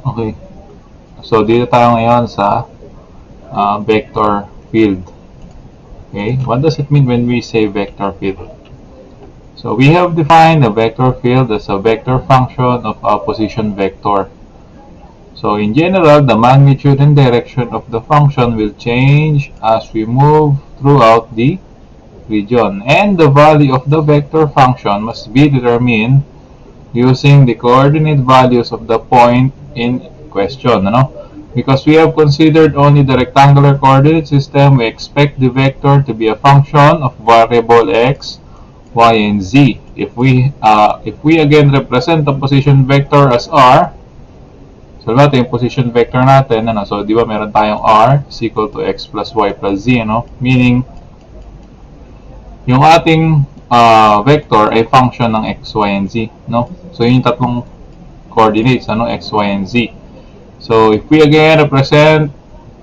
Okay. So, dito tayo ngayon sa vector field. Okay. What does it mean when we say vector field? So, we have defined a vector field as a vector function of a position vector. So, in general, the magnitude and direction of the function will change as we move throughout the region. And the value of the vector function must be determined using the coordinate values of the point in question. Because we have considered only the rectangular coordinate system, we expect the vector to be a function of variable x, y, and z. If we again represent the position vector as r, so natin yung position vector natin, so di ba meron tayong r is equal to x plus y plus z, meaning yung ating vector ay function ng x, y, and z, So yung tatlong coordinates, x, y, and z. So if we again represent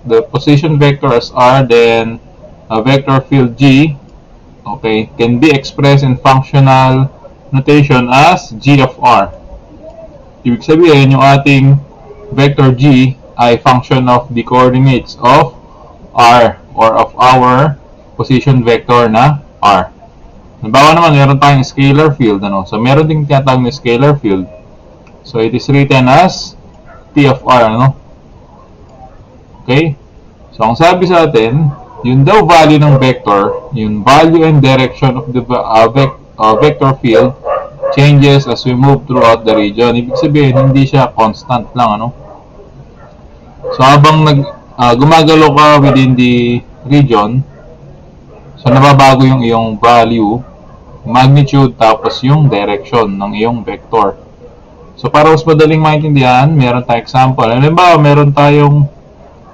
the position vector as r, then a vector field g, okay, can be expressed in functional notation as g of r. Ibig sabihin, yung ating vector g ay function of the coordinates of r or of our position vector na r. Halimbawa naman, meron tayong scalar field. So, meron ding tinatawag na scalar field. So, it is written as T of R. Okay? So, ang sabi sa atin, yung daw value ng vector, yung value and direction of the vector field changes as we move throughout the region. Ibig sabihin, hindi siya constant lang. So, habang gumagalaw ka within the region, so nababago yung iyong value, magnitude, tapos yung direction ng iyong vector. So, para mas madaling maintindihan, meron tayong example. Halimbawa, meron tayong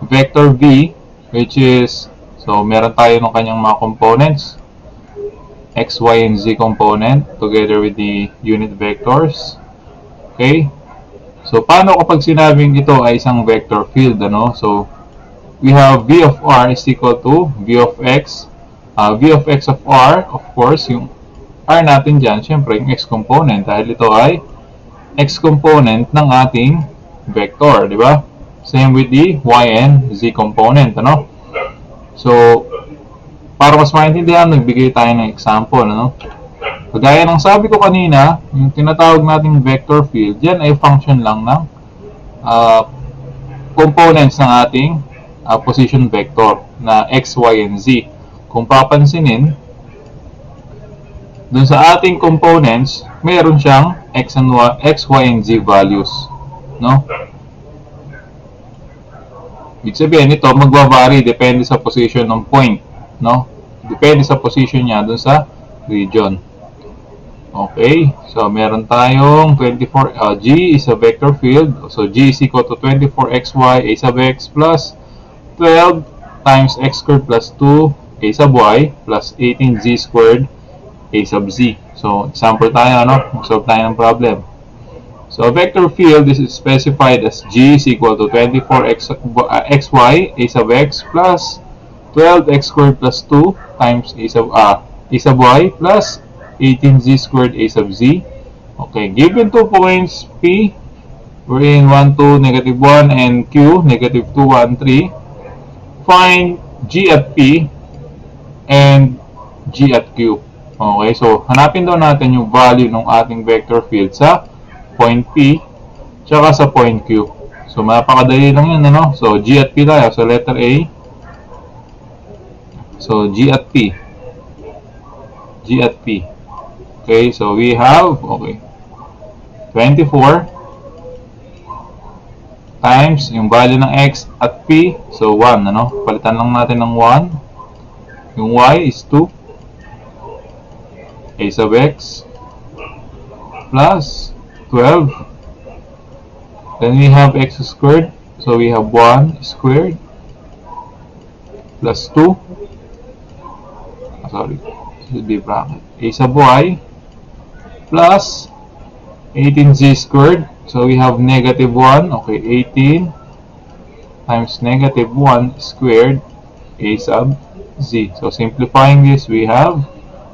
vector v, which is, so, meron tayo ng kanyang mga components, x, y, and z component, together with the unit vectors. Okay? So, paano kapag sinabing ito ay isang vector field, So, we have v of r is equal to v of x. V of x of r, of course, yung r natin dyan, syempre, yung x component, dahil ito ay x component ng ating vector, di ba? Same with the y and z component, So, para mas maintindihan, nagbigay tayo ng example, Kagaya ng sabi ko kanina, yung tinatawag nating vector field, yan ay function lang ng components ng ating position vector na x, y, and z. Kung papansinin, dun sa ating components, meron siyang x, y, and z values. Ibig sabihin, ito magva-vary depende sa position ng point. Depende sa position niya dun sa region. Okay, so meron tayong 24, G is a vector field. So G is equal to 24xy a sub x plus 12 times x squared plus 2 a sub y plus 18z squared a sub z. So example tayo, mag-solve tayo ng problem. So vector field is specified as G is equal to 24xy a sub x plus 12x squared plus 2 times a sub y plus 18z squared a sub z. Okay, given 2 points P, wherein 1, 2, negative 1, and Q, negative 2, 1, 3, find G at P and G at Q. Okay, so hanapin daw natin yung value ng ating vector field sa point P tsaka sa point Q. So mapakadali lang yun, So G at P tayo. So letter A. So G at P. G at P. Okay, so we have, 24 times yung value ng x at P. So 1, Palitan lang natin ng 1. Yung y is 2. A sub x plus 12. Then we have x squared. So we have 1 squared plus 2. Sorry, should be bracket. A sub y plus 18z squared. So we have negative 1. Okay, 18 times negative 1 squared a sub z. So simplifying this, we have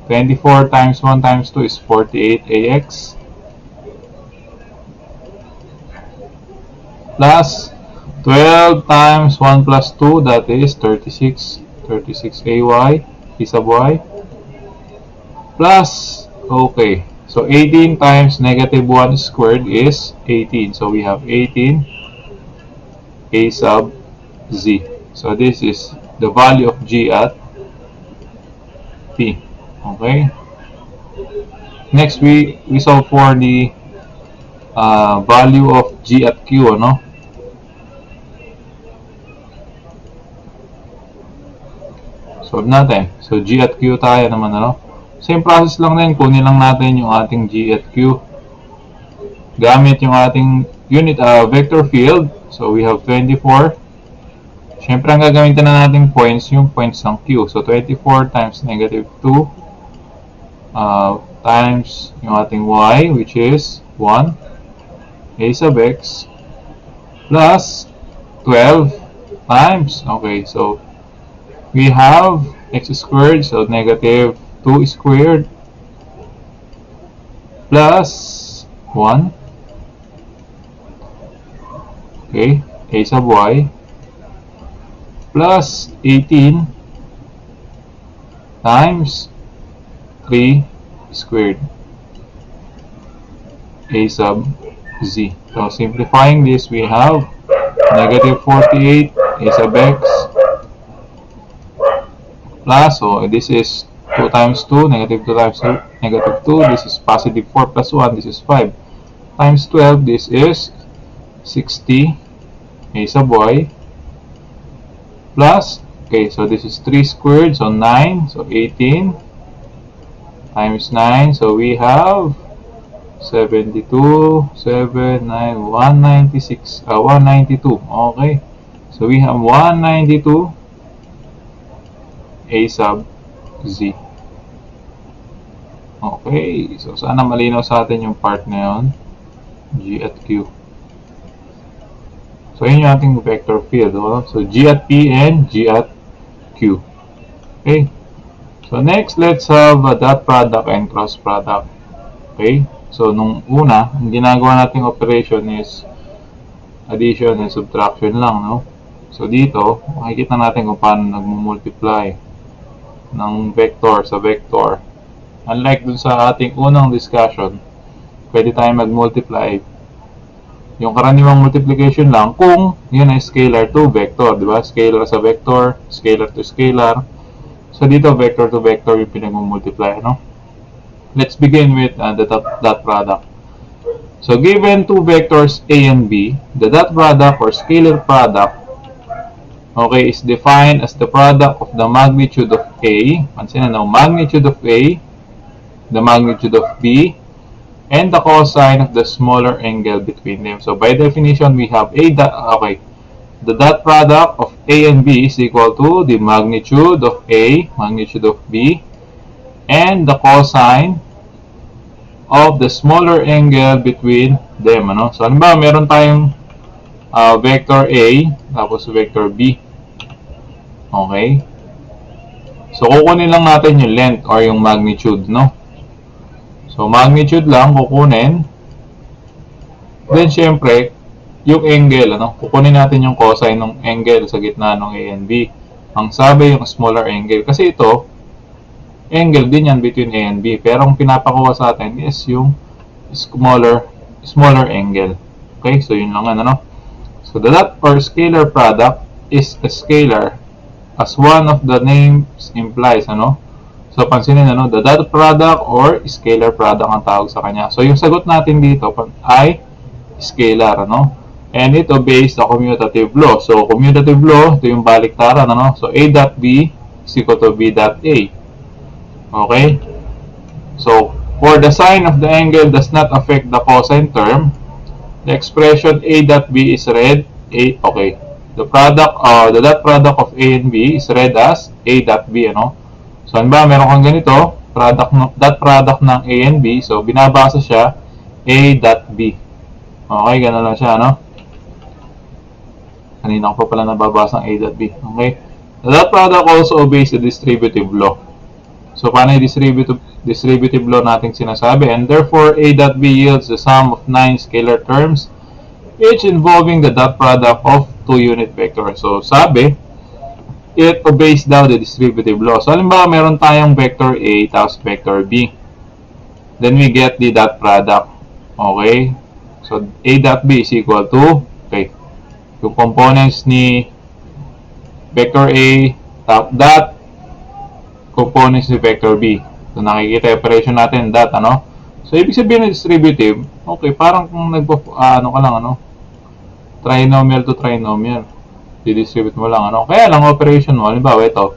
24 times 1 times 2 is 48ax plus 12 times 1 plus 2, that is 36. 36 ay, a sub y, plus, okay, so 18 times negative 1 squared is 18. So we have 18 a sub z. So this is the value of g at p. Okay. Next, we solve for the value of g at q, ano? Solve natin. So g at q tayo naman, ano? Same process lang din. Kunin lang natin yung ating g at q. Gamit yung ating unit vector field. So we have 24. Siyempre, ang gagamitin na natin points, yung points ng q. So 24 times negative 2 times yung ating y, which is 1 a sub x, plus 12 times, okay, so we have x squared, so negative 2 squared, plus 1, okay, a sub y, plus 18 times 3 squared, a sub z. So simplifying this, we have negative 48 a sub x, plus, so this is 2 times 2, negative 2 times 2, negative 2, this is positive 4 plus 1, this is 5, times 12, this is 60 a sub y, plus, okay, so this is 3 squared, so 9, so 18 times 9, so we have 72, 7, 9, 196, 192, okay, so we have 192 a sub z. Okay, so sana malinaw sa atin yung part na yun, g at q. So yun yung ating vector field, so g at p and g at q. Okay, so next, let's have a dot product and cross product. Okay, so nung una, ang ginagawa nating operation is addition and subtraction lang, no? So dito, makikita natin kung paano nagmumultiply ng vector sa vector. Unlike dun sa ating unang discussion, pwede tayong mag-multiply. Yung karaniwang multiplication lang kung yun ay scalar to vector, di ba? Scalar sa vector, scalar to scalar. So dito, vector to vector yung pinag-multiply, no? Let's begin with the dot product. So given two vectors a and b, the dot product or scalar product, okay, is defined as the product of the magnitude of a, pansin na, magnitude of a, the magnitude of b, and the cosine of the smaller angle between them. So by definition, we have a dot, okay, the dot product of a and b is equal to the magnitude of a, magnitude of b, and the cosine of the smaller angle between them, ano? So halimbawa, meron tayong vector a tapos vector b. Okay, so kukunin lang natin yung length or yung magnitude, no? So magnitude lang kukunin, then syempre yung angle, ano, kukunin natin yung cosine ng angle sa gitna ng a and b. Ang sabi yung smaller angle, kasi ito angle din yan between a and b, pero ang pinapakuha sa atin is yung smaller angle. Okay, so yun lang, ano. So the dot or scalar product is a scalar as one of the names implies, ano. So pansinin, ano, the dot product or scalar product ang tawag sa kanya. So yung sagot natin dito ay scalar, ano. And it obeys the commutative law. So commutative law, ito yung baliktaran, ano. So a dot b is equal to b dot a. Okay, so for the sine of the angle does not affect the cosine term, the expression a dot b is read a, okay, the product, the dot product of a and b is read as a dot b, ano. So ba, meron kang ganito, dot product ng a and b, so binabasa siya a dot b. Okay, ganun lang siya, ano. Kanina ko pa pala nababasa ng a dot b. Okay, the dot product also obeys the distributive law. So paano yung distributive law natin sinasabi? And therefore, a dot b yields the sum of 9 scalar terms each involving the dot product of two unit vectors. So, sabi, it obeys daw the distributive law. So, halimbawa, meron tayong vector A tapos vector B. Then, we get the dot product. Okay? So, A dot B is equal to, okay, yung components ni vector A dot components ni vector B. So, nakikita yung operation natin, dot, ano? So, ibig sabihin ng distributive, okay, parang kung trinomial to trinomial. Didistribute mo lang, ano? Kaya lang, operation mo, halimbawa, ito.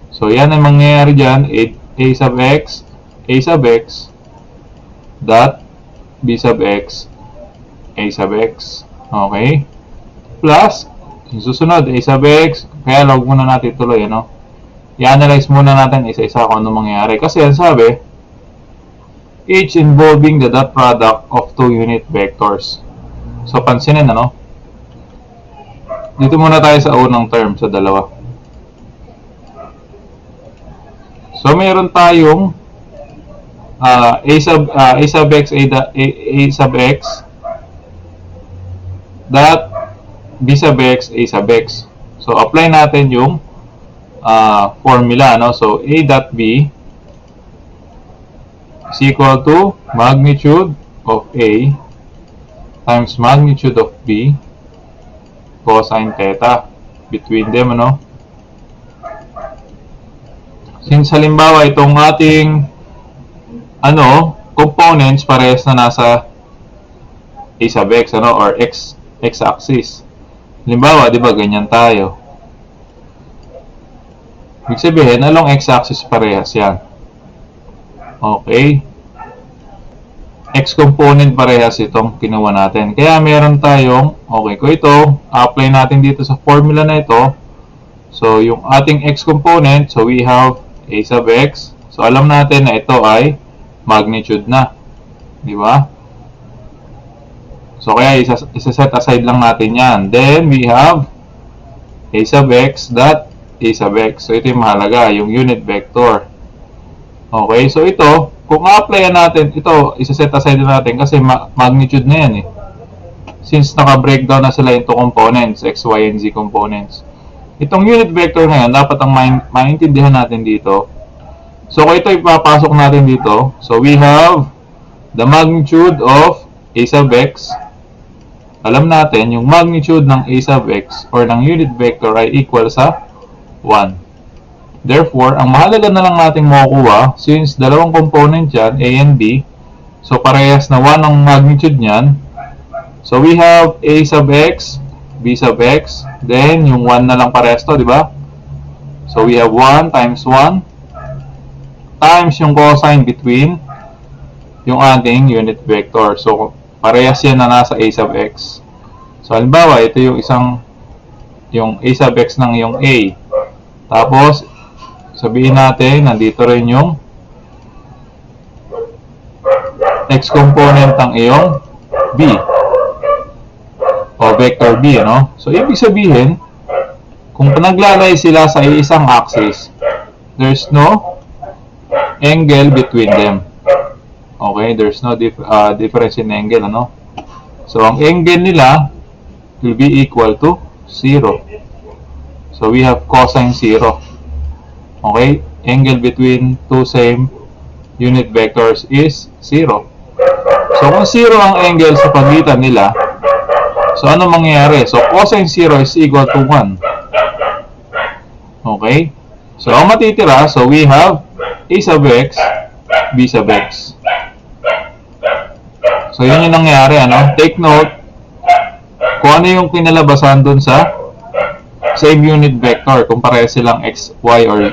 So, yan ang mangyayari dyan, A sub x, dot, B sub x, A sub x. Okay? Plus, yung susunod, A sub x, kaya log muna natin tuloy, ano? I-analyze muna natin isa-isa kung ano mangyayari. Kasi, yan sabi, each involving the dot product of two unit vectors. So, pansinin, ano? Dito muna tayo sa unang term, sa dalawa. So, mayroon tayong A sub x, A sub x, dot, B sub x, A sub x. So, apply natin yung formula, no? So, A dot B is equal to magnitude of A times magnitude of B cosine theta between them, ano? Since halimbawa itong ating components parehas na nasa A sub x, ano, or x axis. Halimbawa, di ba, ganyan tayo. Ibig sabihin, along x axis parehas yan. Okay. X component parehas itong kinuha natin. Kaya meron tayong, okay, kung ito, apply natin dito sa formula na ito. So, yung ating X component, so we have A sub X. So, alam natin na ito ay magnitude na. Di ba? So, kaya isa-set aside lang natin yan. Then, we have A sub X dot A sub X. So, ito yung mahalaga, yung unit vector. Okay, so ito, kung a-applyan natin, ito, isa-set aside natin kasi magnitude na yan eh. Since naka-breakdown na sila into components, x, y, and z components. Itong unit vector ngayon, dapat ang maintindihan natin dito. So, kung ito ipapasok natin dito, so we have the magnitude of A sub x. Alam natin, yung magnitude ng A sub x or ng unit vector ay equal sa 1. Therefore, ang mahalaga na lang nating makukuha, since dalawang component yan, A and B, so parehas na 1 ang magnitude niyan. So, we have A sub x, B sub x, then yung 1 na lang parehas to, di ba? So, we have 1 times 1 times yung cosine between yung ating unit vector. So, parehas yan na nasa A sub x. So, halimbawa, ito yung yung A sub x ng yung A. Tapos, sabihin natin, nandito rin yung x component ng iyong B o vector B, ano? So, ibig sabihin, kung panaglalay sila sa isang axis, there's no angle between them. Okay? There's no difference in angle, ano? So, ang angle nila will be equal to 0. So, we have cosine 0. Okay, angle between two same unit vectors is 0. So, kung 0 ang angle sa pagitan nila, so ano mangyayari? So, cosine 0 is equal to 1. Okay? So, ang matitira, so we have A sub x, B sub x. So, yun yung nangyayari, ano? Take note, kung ano yung kinalabasan dun sa same unit vector, kung parehas silang x, y, or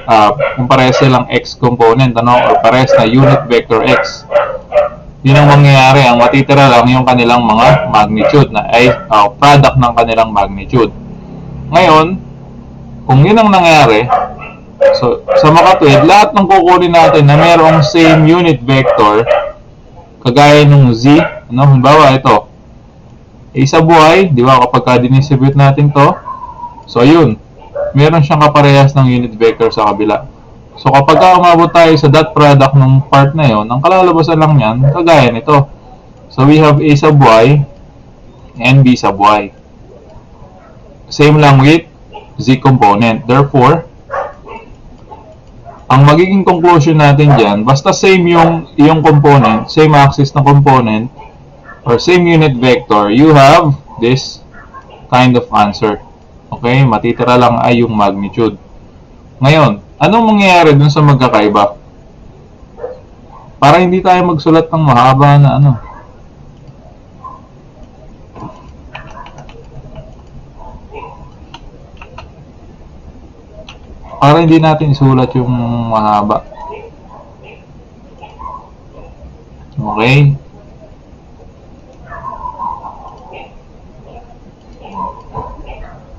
kung parehas silang x component, ano, or parehas na unit vector x. Yun ang mangyayari, ang matitira lang yung kanilang mga magnitude na ay product ng kanilang magnitude. Ngayon, kung yun ang nangyari, so sa makatwid, lahat ng kukunin natin na mayroong same unit vector, kagaya nung z, ano, halimbawa ito, A sub y, di ba, kapag distribute natin to, so, ayun. Meron siyang kaparehas ng unit vector sa kabila. So, kapag umabot tayo sa dot product ng part na yon, ang kalalabasan lang yan, kagaya nito. So, we have A sub y and b sub y. Same lang with z component. Therefore, ang magiging conclusion natin dyan, basta same yung component, same axis na component, or same unit vector, you have this kind of answer. Okay? Matitira lang ay yung magnitude. Ngayon, anong mangyayari dun sa magkakaiba? Para hindi tayo magsulat ng mahaba na ano. Para hindi natin isulat yung mahaba. Okay?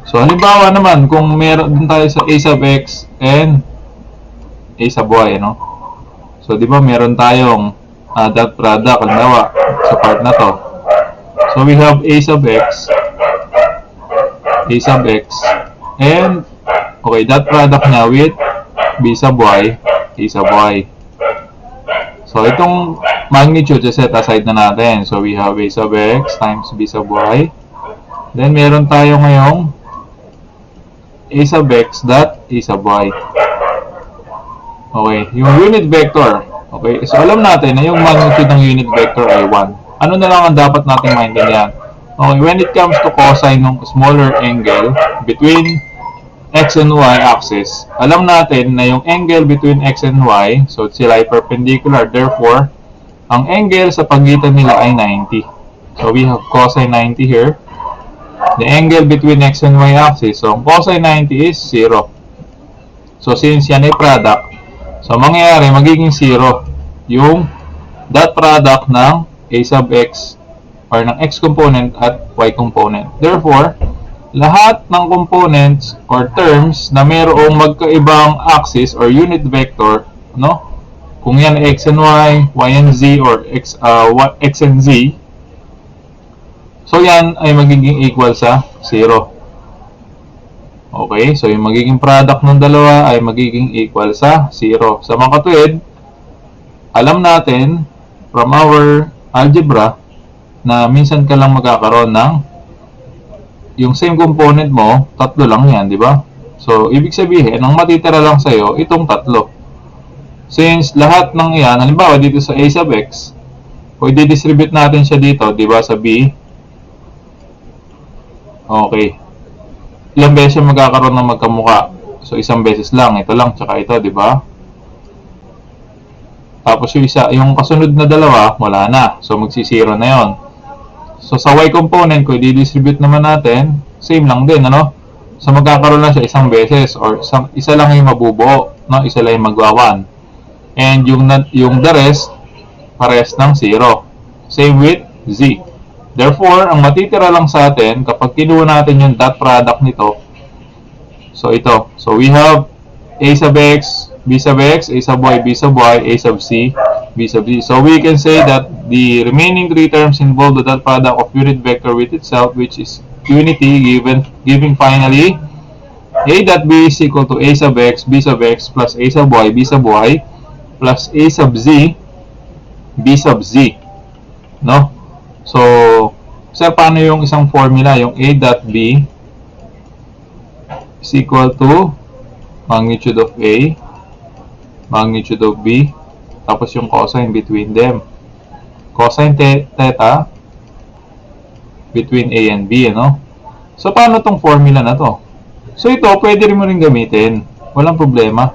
So, halimbawa naman, kung meron din tayo sa a sub x and a sub y, ano? So, di ba meron tayong dot product, halimbawa, sa part na to. So, we have a sub x, and okay, dot product niya with b sub y, a sub y. So, itong magnitude, set aside na natin. So, we have a sub x times b sub y. Then, meron tayo ngayong a sub x dot a sub y. Okay, yung unit vector. Okay, so alam natin na yung magnitude ng unit vector ay 1. Ano na lang ang dapat natin maintindihan? Okay, when it comes to cosine ng smaller angle between x and y axis, alam natin na yung angle between x and y, so sila ay perpendicular, therefore, ang angle sa pagitan nila ay 90. So we have cosine 90 here. The angle between x and y axis, so ang cosine 90 is 0. So since yan ay product, so mangyayari, magiging 0 yung dot product ng a sub x or ng x component at y component. Therefore, lahat ng components or terms na mayroong magkaibang axis or unit vector, no? Kung yan x and y, y and z, or x and z, so yan ay magiging equal sa 0. Okay, so yung magiging product ng dalawa ay magiging equal sa 0. Sa mga katuwid, alam natin from our algebra na minsan ka lang magkakaroon ng yung same component mo, tatlo lang yan, di ba? So, ibig sabihin, ang matitira lang sa'yo, itong tatlo. Since lahat ng yan, halimbawa dito sa a sub x, kung i-distribute natin siya dito, di ba, sa b, okay. Ilang beses magkakaroon ng magkamuka? So, isang beses lang. Ito lang, tsaka ito, di ba? Tapos yung isa, yung kasunod na dalawa, wala na. So, magsisiro na yon. So, sa y component, kung i-distribute naman natin, same lang din, ano? So, magkakaroon lang siya isang beses or isa lang yung mabubuo, no? Isa lang yung magwa 1. And yung the rest, parehas ng 0. Same with z. Therefore, ang matitira lang sa atin, kapag kinuha natin yung dot product nito, so ito. So, we have a sub x, b sub x, a sub y, b sub y, a sub c, b sub z. So, we can say that the remaining three terms involve the dot product of unit vector with itself, which is unity, giving finally a dot b is equal to a sub x, b sub x, plus a sub y, b sub y, plus a sub z, b sub z. No? So, sir, paano yung isang formula? Yung a dot b is equal to magnitude of a, magnitude of b, tapos yung cosine between them. Cosine theta between a and b, ano? So, paano tong formula na to? So, ito, pwede rin mo rin gamitin. Walang problema.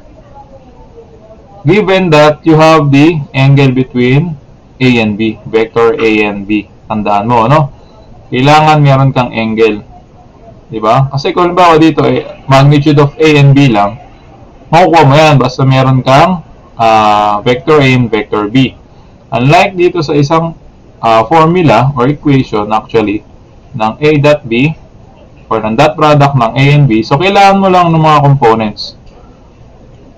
Given that you have the angle between a and b, vector a and b. Tandaan mo, ano? Kailangan meron kang angle. Diba? Kasi kung halimbawa dito, magnitude of a and b lang, makukuha mo yan basta meron kang vector a and vector b. Unlike dito sa isang formula or equation actually ng a dot b or ng dot product ng a and b, so kailangan mo lang ng mga components.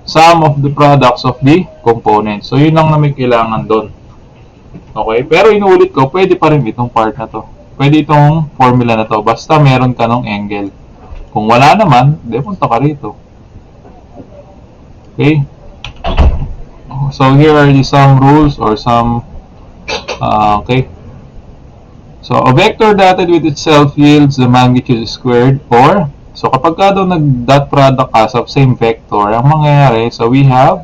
Sum of the products of the components. So, yun lang na may kailangan doon. Okay? Pero inuulit ko, pwede pa rin itong part na to. Pwede itong formula na to. Basta meron ka ng angle. Kung wala naman, di punta ka rito. Okay? So, here are some rules or some okay. So, a vector dotted with itself yields the magnitude squared, or, so kapag ka daw nag-dot product as of same vector, ang mangyayari, so we have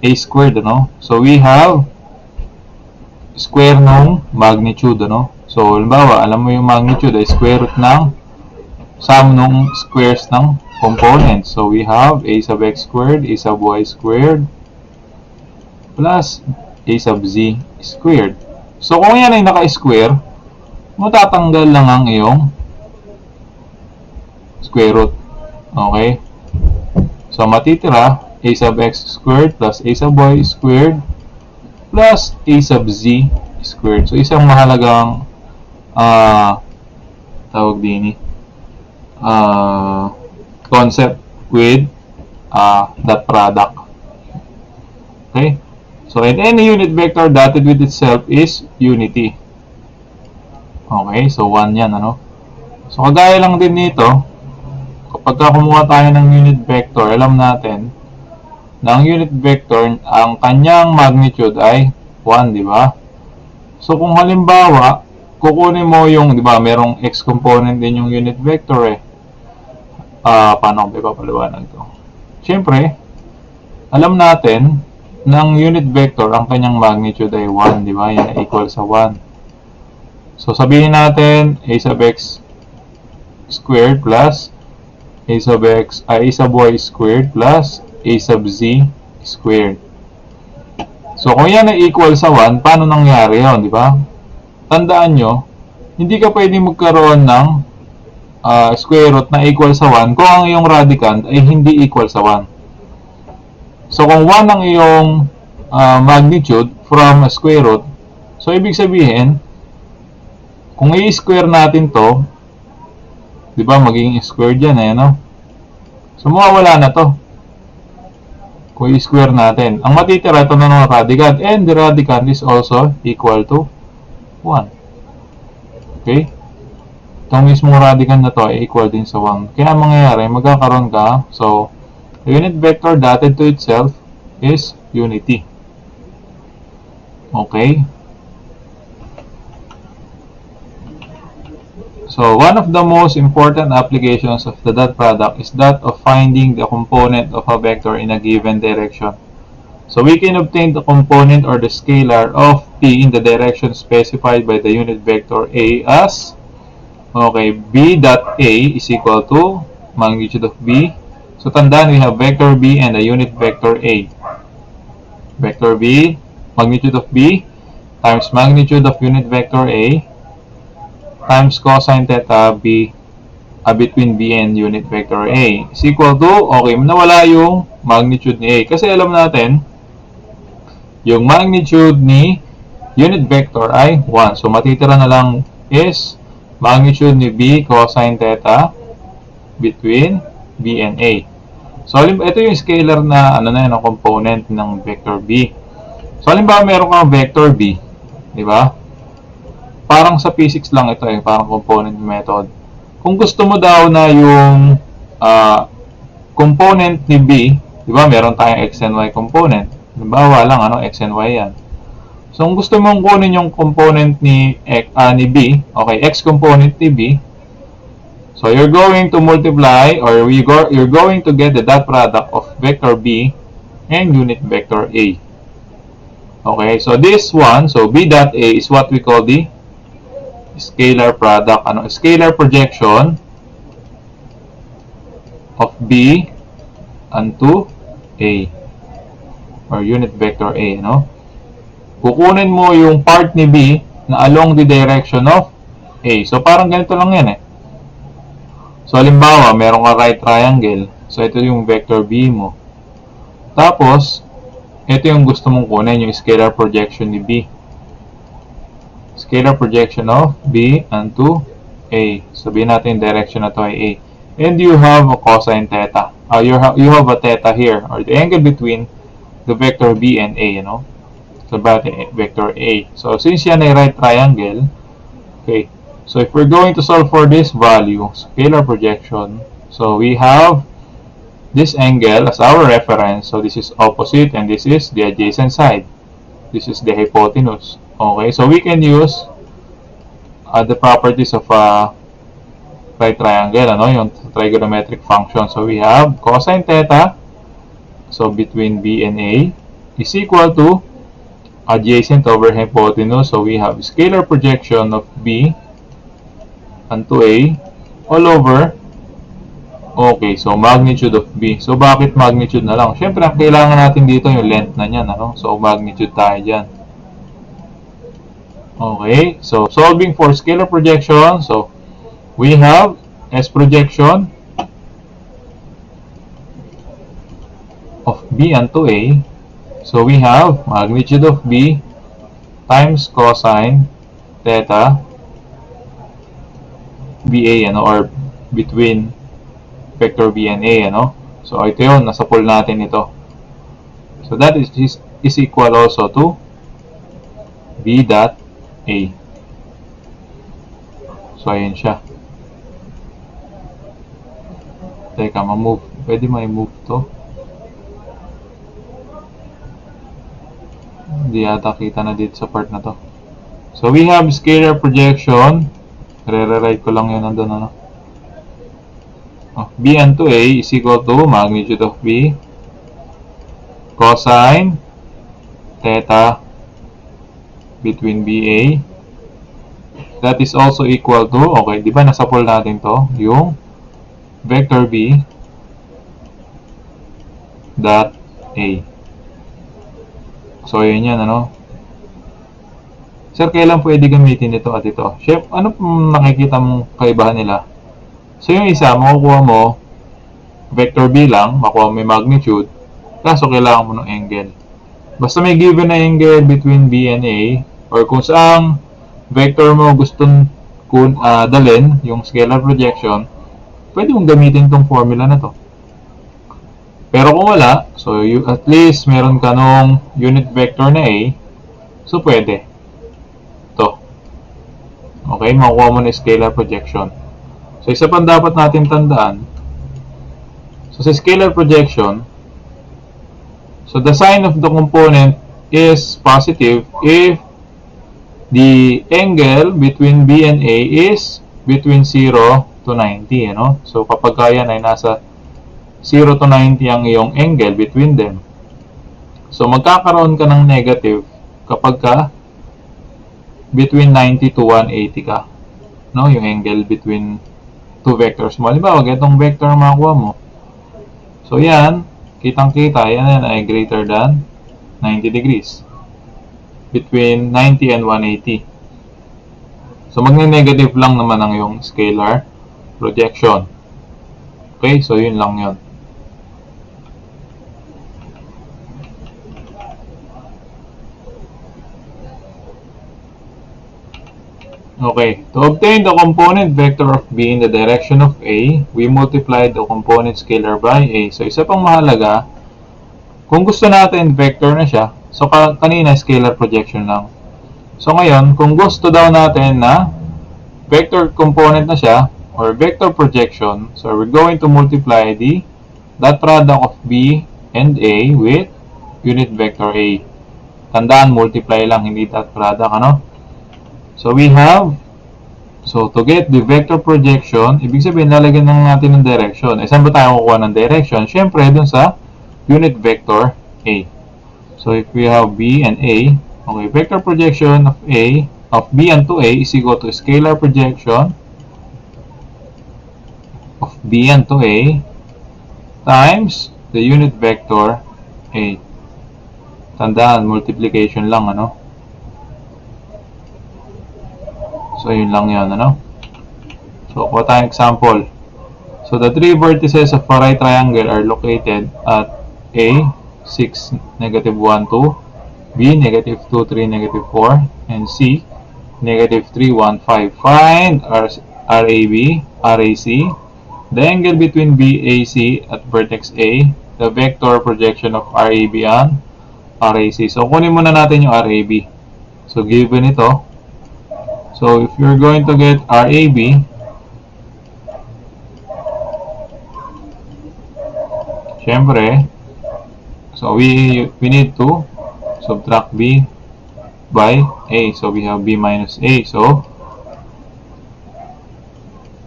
a squared, ano? So, we have square ng magnitude, ano? So, halimbawa, alam mo yung magnitude ay square root ng sum ng squares ng components. So, we have a sub x squared, a sub y squared, plus a sub z squared. So, kung yan ay naka-square, matatanggal lang ang iyong square root. Okay? So, matitira a sub x squared plus a sub y squared plus a sub z squared. So, isang mahalagang tawag din concept with that product. Okay? So, and any unit vector dotted with itself is unity. Okay? So, 1 yan, ano? So, kagaya lang din nito, kapag kumuha tayo ng unit vector, alam natin na ang unit vector, ang kanyang magnitude ay 1, di ba? So, kung halimbawa, kukunin mo yung, di ba, merong x component din yung unit vector eh. Paano ko ipapaliwanag to? Siyempre, alam natin, ng unit vector, ang kanyang magnitude ay 1, di ba? Yan ay equal sa 1. So, sabihin natin, a sub x squared plus a sub y squared plus a sub z squared. So, kung yan ay equal sa 1, paano nangyari yun, di ba? Tandaan nyo, hindi ka pwedeng magkaroon ng square root na equal sa 1 kung ang iyong radicand ay hindi equal sa 1. So, kung 1 ang iyong magnitude from a square root, so, ibig sabihin, kung i-square natin to, di ba, magiging squared yan eh, no? So, mawawala na to. Kung i-square natin. Ang matitira ito na ng radicand, and the radicand is also equal to 1. Okay? Itong mismong radicand na to ay equal din sa 1. Kaya mangyayari, magkakaroon ka, so, the unit vector dotted to itself is unity. Okay? So, one of the most important applications of the dot product is that of finding the component of a vector in a given direction. So, we can obtain the component or the scalar of p in the direction specified by the unit vector a as, okay, b dot a is equal to magnitude of b. So, tandaan, we have vector b and a unit vector a. Vector b, magnitude of b, times magnitude of unit vector a, times cosine theta b between b and unit vector a is equal to, okay, nawala yung magnitude ni a. Kasi alam natin, yung magnitude ni unit vector ay 1. So, matitira na lang is magnitude ni b cosine theta between b and a. So, ito yung scalar na, yung component ng vector b. So, halimbawa, meron kang vector b, di ba? Parang sa physics lang ito eh, parang component method. Kung gusto mo daw na yung component ni b, di ba, meron tayong x and y component. Halimbawa lang, x and y yan. So, kung gusto mong kunin yung component ni b, okay, x component ni b, so you're going to multiply, or you're going to get the dot product of vector b and unit vector a. Okay, so this one, so b dot a is what we call the scalar product, scalar projection of b onto a, or unit vector a, kukunin mo yung part ni b na along the direction of a. So, parang ganito lang yan eh. So, halimbawa, meron ka right triangle. So, ito yung vector b mo. Tapos, ito yung gusto mong kunin, yung scalar projection ni b. Scalar projection of b onto a. Sabihin natin direction na to ay a. And you have a cosine theta. You have a theta here, or the angle between the vector b and a, So, vector a. So, since yan ay right triangle, okay, so if we're going to solve for this value, scalar projection, so we have this angle as our reference. So, this is opposite and this is the adjacent side. This is the hypotenuse. Okay, so we can use the properties of right triangle, ano, yung trigonometric function. So we have cosine theta, so between B and A, is equal to adjacent over hypotenuse. So we have scalar projection of B onto A all over, okay, so magnitude of B. So bakit magnitude na lang? Siyempre, ang kailangan natin dito yung length na niyan, ano? So magnitude tayo dyan. Okay, so solving for scalar projection, so we have S projection of B onto A. So we have magnitude of B times cosine theta BA, ano, or between vector B and A, ano. So ito yun, nasa pool natin ito. So that is equal also to B dot A. So ayan siya. Teka, ma-move. Pwede ma-move to. Hindi yata kita na dito sa part na to. So we have scalar projection. Re-rewrite ko lang yun nandun, ano. B onto A is equal to magnitude of B cosine theta between BA. That is also equal to, okay, di ba nasa pool natin to, yung vector B dot A. So, yun yan, ano. Sir, kailan pwede gamitin ito at ito? Chef, ano pong nakikita mong kaibahan nila? So, yung isa, makukuha mo vector B lang, makukuha mo may magnitude, kaso kailangan mo ng angle. Basta may given na angle between B and A, or kung saang vector mo gustong dalhin, yung scalar projection, pwede mong gamitin tong formula na to. Pero kung wala, so at least meron ka nung unit vector na A, so pwede. Ito. Okay, makukuha mo na scalar projection. So isa pang dapat natin tandaan, so sa scalar projection, so the sign of the component is positive if the angle between B and A is between 0 to 90, ano? So kapag yan ay nasa 0 to 90 ang iyong angle between them. So magkakaroon ka ng negative kapag ka between 90 to 180 ka, no? Yung angle between two vectors mo. Halimbawa, itong vector ang makuha mo. So yan, kitang-kita, yan ay greater than 90 degrees. Between 90 and 180. So magne-negative lang naman ang yung scalar projection. Okay, so yun lang yun. Okay, to obtain the component vector of B in the direction of A, we multiply the component scalar by A. So isa pang mahalaga, kung gusto natin vector na siya, so kanina scalar projection lang. So ngayon, kung gusto daw natin na vector component na siya, or vector projection, so we're going to multiply the dot product of B and A with unit vector A. Tandaan, multiply lang, hindi dot product, ano? So we have, so to get the vector projection, ibig sabihin, lalagyan lang natin ng direction. Eh, saan ba tayo kukuha ng direction? Siyempre, dun sa unit vector A. So if we have B and A, okay, vector projection of A, of B onto A is equal to scalar projection of B onto A times the unit vector A. Tandaan, multiplication lang, ano? So, yun lang yan, ano? So, kuha tayong example. So, the three vertices of a right triangle are located at A, 6, negative 1, 2, B, negative 2, 3, negative 4, and C, negative 3, 1, 5. Find RAB, RAC, the angle between BAC at vertex A, the vector projection of RAB and RAC. So, kunin muna natin yung RAB. So, given ito, so, if you're going to get RAB, syempre, so we need to subtract B by A. So, we have B minus A. So,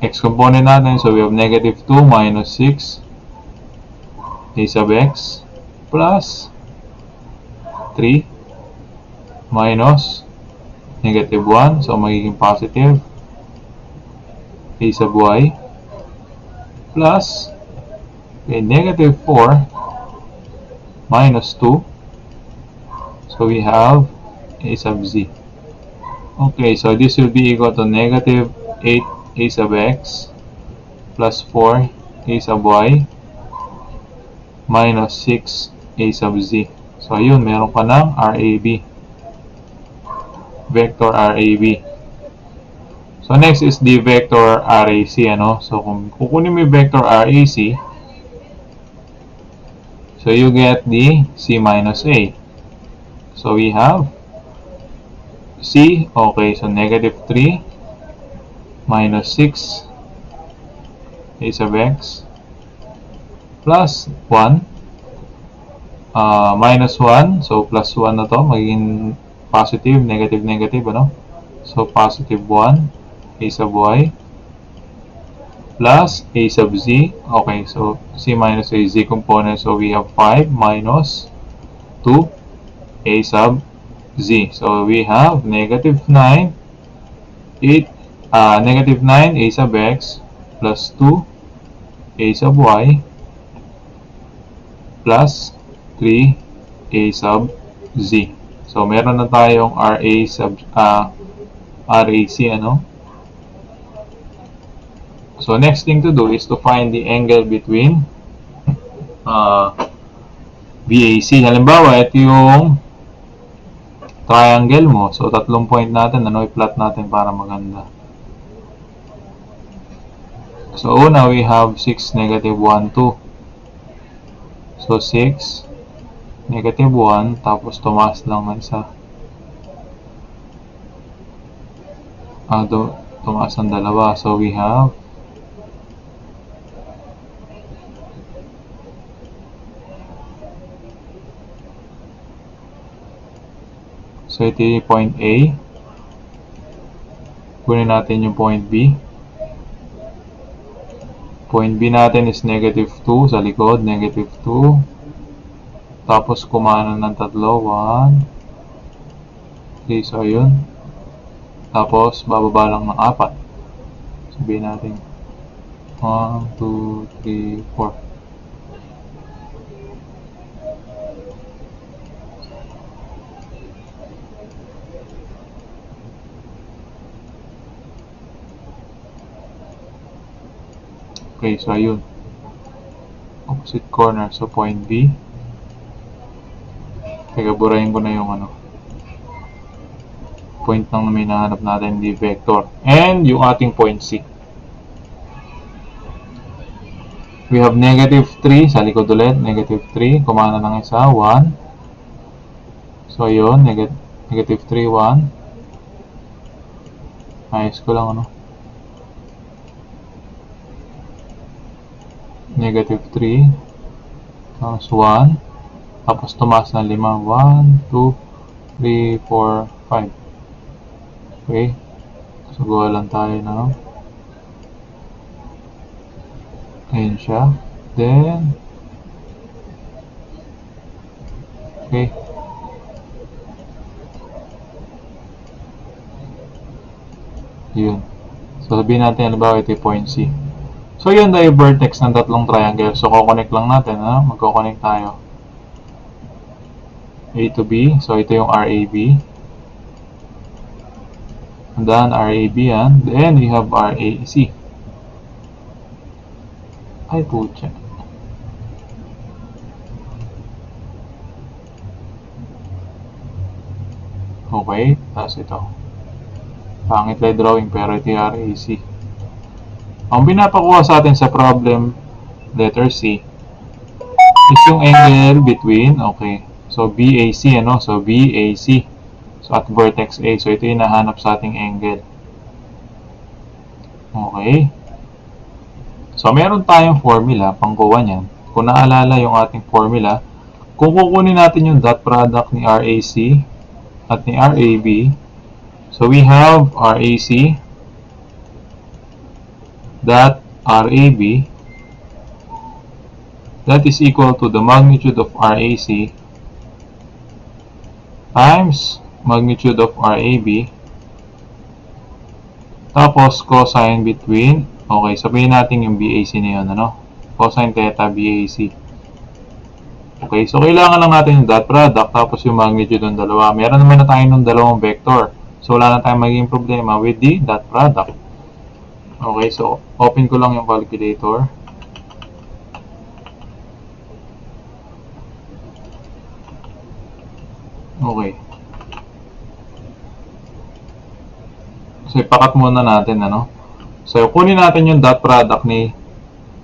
x component natin. So we have negative 2 minus 6 a sub x plus 3 minus negative 1. So magiging positive a sub y plus negative 4 minus 2. So we have a sub z. Okay, so this will be equal to negative 8 a sub x plus 4 a sub y minus 6 a sub z. So yun, meron ka ng RAB. Vector RAB. So next is the vector RAC. Ano? So kung kukunin mo yung vector RAC, so you get the C minus A. So we have C, okay, so negative 3 minus 6 a sub x plus 1 minus 1, so plus 1 na to, magiging positive, negative, negative, ano? So positive 1 a sub y plus a sub z. Okay, so C minus A, Z component, so we have 5 minus 2 a sub z. So we have negative 9 negative 9 a sub x plus 2 a sub y plus 3 a sub z. So meron na tayong RAC, ano? So next thing to do is to find the angle between BAC. Halimbawa, ito yung triangle mo. So tatlong point natin, ano, i-plot natin para maganda. So una, we have 6, negative 1, 2. So 6, negative 1, tapos tumaas lang ng isa. Tumaas ng dalawa. So we have so ito yung point A. Kunin natin yung point B. Point B natin is negative 2 sa likod, negative 2. Tapos kumana ng tatlo, 1, 3, so yun. Tapos bababa lang ng 4. Sabihin natin 1, 2, 3, 4. Okay, so ayun. Opposite corner. So point B. Teka, burahin ko na yung ano. Point lang na may nahanap natin, the vector. And yung ating point C. We have negative 3 sa likod ulit. Negative 3. Kumana ng isa. 1. So ayun. Negative 3, 1. Ayos ko lang, ano. Negative 3 tapos 1 tapos tumaas na 5 1, 2, 3, 4, 5. Okay, so gawa lang tayo na ayun siya, then okay, yun. So sabihin natin halimbawa ito yung point C. So, yun tayo vertex ng tatlong triangle. So, kukonect lang natin, ha? Magkoconnect tayo. A to B. So, ito yung RAB. And then, RAB yan. Then, we have RAC. Ay, putya. Okay. Tapos ito. Pangit lang drawing, pero ito yung RAC. Ang pinapakuha sa atin sa problem letter C is yung angle between, okay, so BAC, ano, so BAC, so at vertex A, so ito yung nahanap sa ating angle. Okay, so meron tayong formula pangkuha niyan. Kung naalala yung ating formula, kung kukunin natin yung dot product ni RAC at ni RAB, so we have RAC dot RAB, that is equal to the magnitude of RAC times magnitude of RAB, tapos cosine between, okay, sabihin natin yung BAC na yun, ano? Cosine theta BAC. Okay, so kailangan lang natin yung dot product tapos yung magnitude ng dalawa. Meron naman na tayo ng dalawang vector. So wala na tayong magiging problema with the dot product. Okay, so open ko lang yung calculator. Okay. So ipakat muna natin, ano? So kunin natin yung dot product ni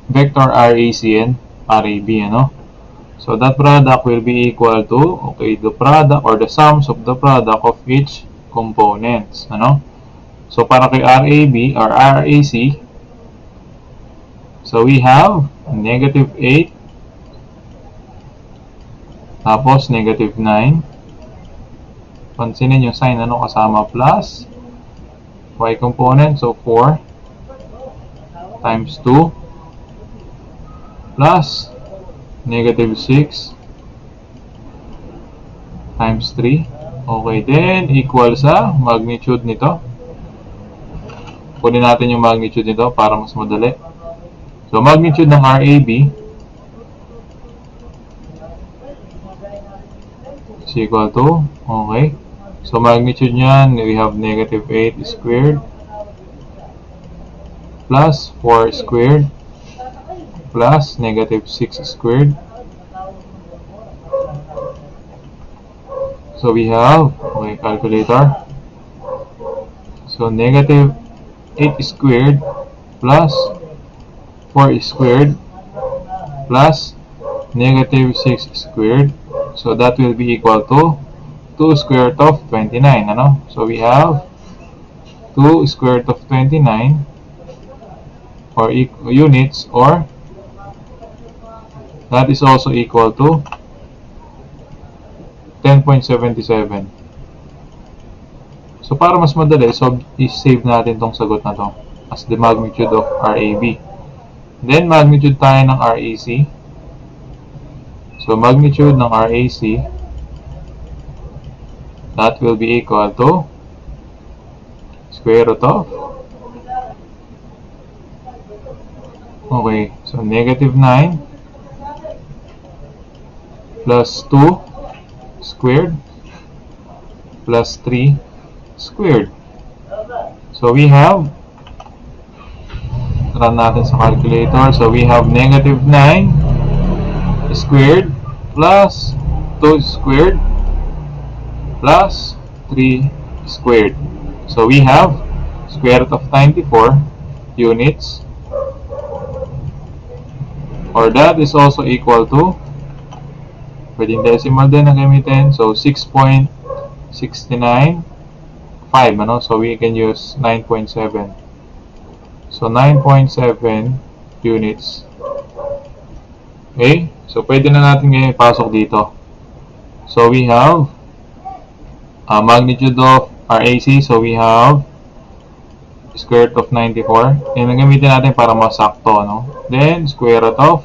vector RAC and RAB, ano? So that product will be equal to, okay, the product or the sums of the product of each components, ano? So para kay RAB or RAC, so we have negative 8, tapos negative 9. Pansinin yung sign, ano, kasama plus y component, so 4 times 2 plus negative 6 times 3. Okay, then equal sa magnitude nito. Kunin natin yung magnitude nito para mas madali. So magnitude ng RAB is equal to, okay, so magnitude nyan, we have negative 8 squared plus 4 squared plus negative 6 squared. So we have, okay, calculator. So negative 8 squared plus 4 squared plus negative 6 squared. So that will be equal to 2 square root of 29, ano? So we have 2 square root of 29 or units, or that is also equal to 10.77. So para mas madali, so i-save natin tong sagot na to as the magnitude of RAB. Then magnitude tayo ng RAC. So magnitude ng RAC, that will be equal to square root of, okay, so negative 9 plus 2 squared plus 3 squared. So we have, run natin sa calculator, so we have negative 9 squared plus 2 squared plus 3 squared. So we have square root of 94 units, or that is also equal to, pwedeng decimal din na gamitin, so 6.695, ano? So we can use 9.7. So 9.7 units. Okay? So pwede na natin ngayon ipasok dito. So we have magnitude of RAC, so we have square root of 94. Yan ang gamitin natin para masakto, no? Then square root of,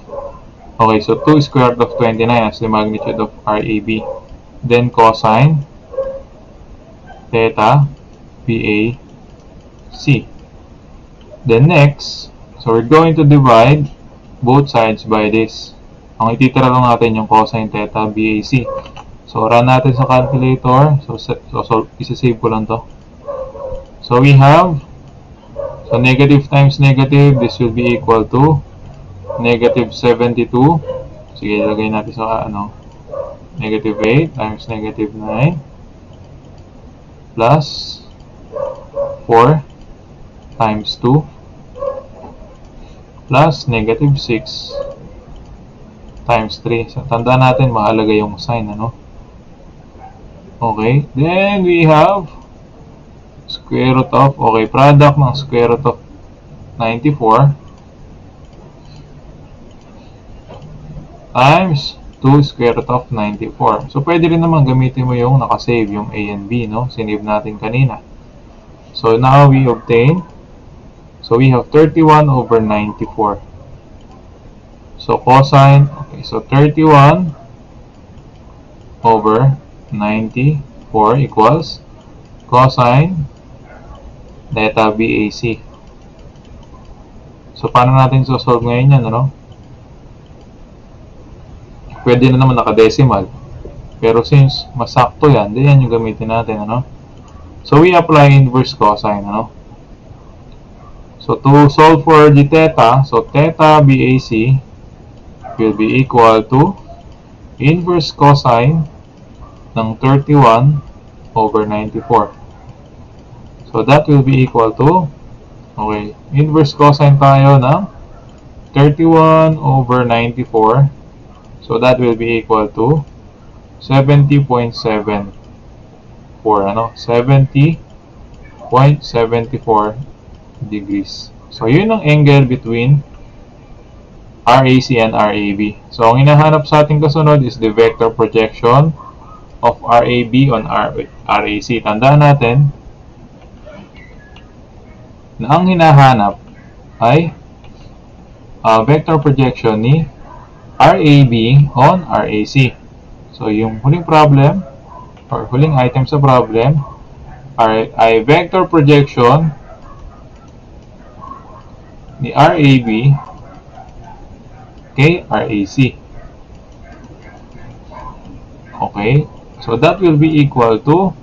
okay, so 2 square root of 29 as the magnitude of RAB. Then cosine theta BAC. Then next, so we're going to divide both sides by this. Ang ititira lang natin yung cosine theta BAC. So run natin sa calculator. So isa-save ko lang to. So we have, so negative times negative, this will be equal to negative 72. Sige, ilagay natin sa ano, negative 8 times negative 9 plus 4 times 2 plus negative 6 times 3. So tandaan natin, mahalaga yung sign, ano? Okay, then we have square root of, okay, product ng square root of 94 times 2 square root of 94. So pwede rin naman gamitin mo yung nakasave, yung A and B, no? Sinave natin kanina. So now we obtain So we have 31 over 94. So cosine, okay, so 31 over 94 equals cosine theta BAC. So paano natin solve ngayon yan, ano? Pwede na naman naka-decimal. Pero since masakto yan, di yan yung gamitin natin, ano? So we apply inverse cosine, ano? So to solve for the theta, so theta BAC will be equal to inverse cosine ng 31 over 94. So that will be equal to, okay, inverse cosine tayo ng 31 over 94. So that will be equal to 70.74, ano? 70.74 degrees. So yun ang angle between RAC and RAB. So ang hinahanap sa ating kasunod is the vector projection of RAB on RAC. Tandaan natin na ang hinahanap ay vector projection ni RAB on RAC. So yung huling problem or huling item sa problem ay vector projection ni RAB kay RAC. Okay, so that will be equal to,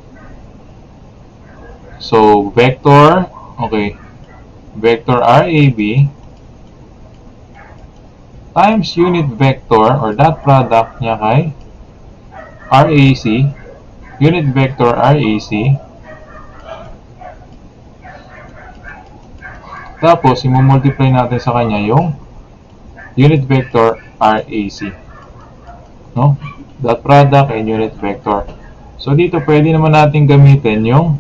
so vector, okay, vector RAB times unit vector or dot product niya kay RAC, unit vector RAC, tapos i-multiply natin sa kanya yung unit vector RAC, no? Dot product and unit vector. So dito pwede naman natin gamitin yung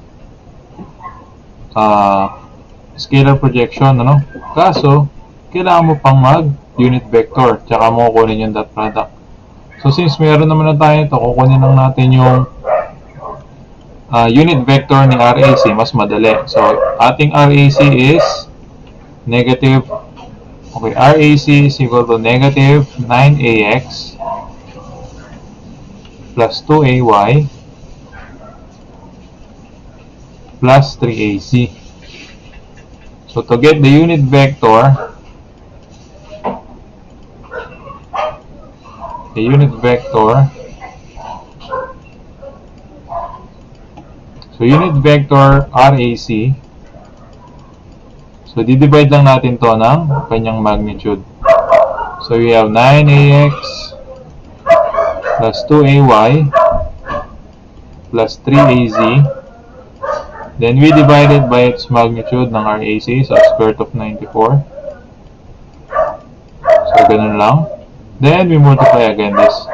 scalar projection, ano? Kaso kailangan mo pang mag unit vector tsaka mo kukunin yung dot product. So since meron naman na tayo ito, kukunin lang natin yung unit vector ni RAC, mas madali. So ating RAC is negative, okay, RAC is equal to negative 9AX plus 2AY plus 3AC. So to get the unit vector, the unit vector, so unit vector RAC, so di-divide lang natin to ng kanyang magnitude. So we have 9AX plus 2AY plus 3AZ. Then we divide it by its magnitude ng RAC, so square root of 94. So ganun lang. Then we multiply again this.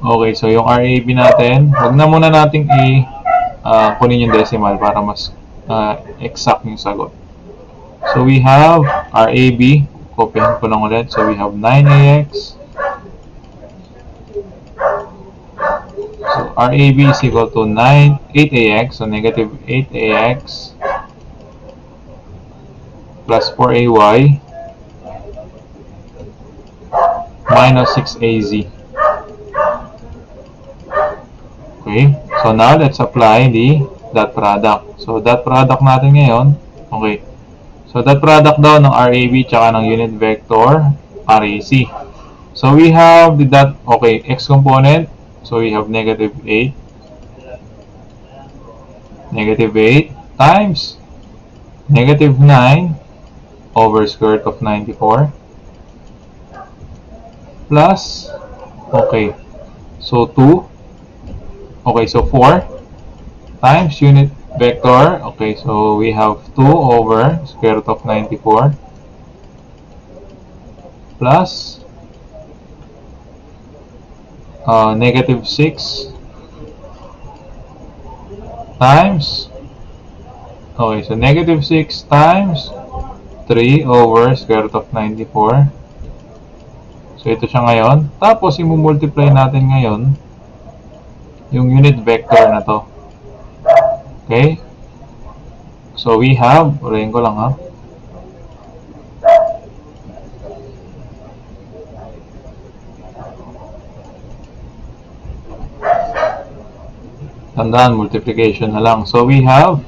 Okay, so yung RAB natin, wag na muna nating kunin yung decimal para mas exact yung sagot. So we have RAB, kopyahan ko lang ulit. So we have 9AX. So RAB is equal to 8AX, so negative 8AX plus 4AY minus 6AZ. Okay, so now let's apply the dot product. So dot product natin ngayon, okay. So dot product daw ng RAB tsaka ng unit vector RAC. So we have the dot, okay, x component. So we have negative 8. Negative 8 times negative 9 over square root of 94 plus, okay, so 2, okay, so 4 times unit vector, okay, so we have 2 over square root of 94 plus negative 6 times, okay, so negative 6 times 3 over square root of 94. So ito siya ngayon. Tapos i-multiply natin ngayon yung unit vector na to. Okay? So we have, ulihin ko lang ha. Tandaan, multiplication na lang. So we have,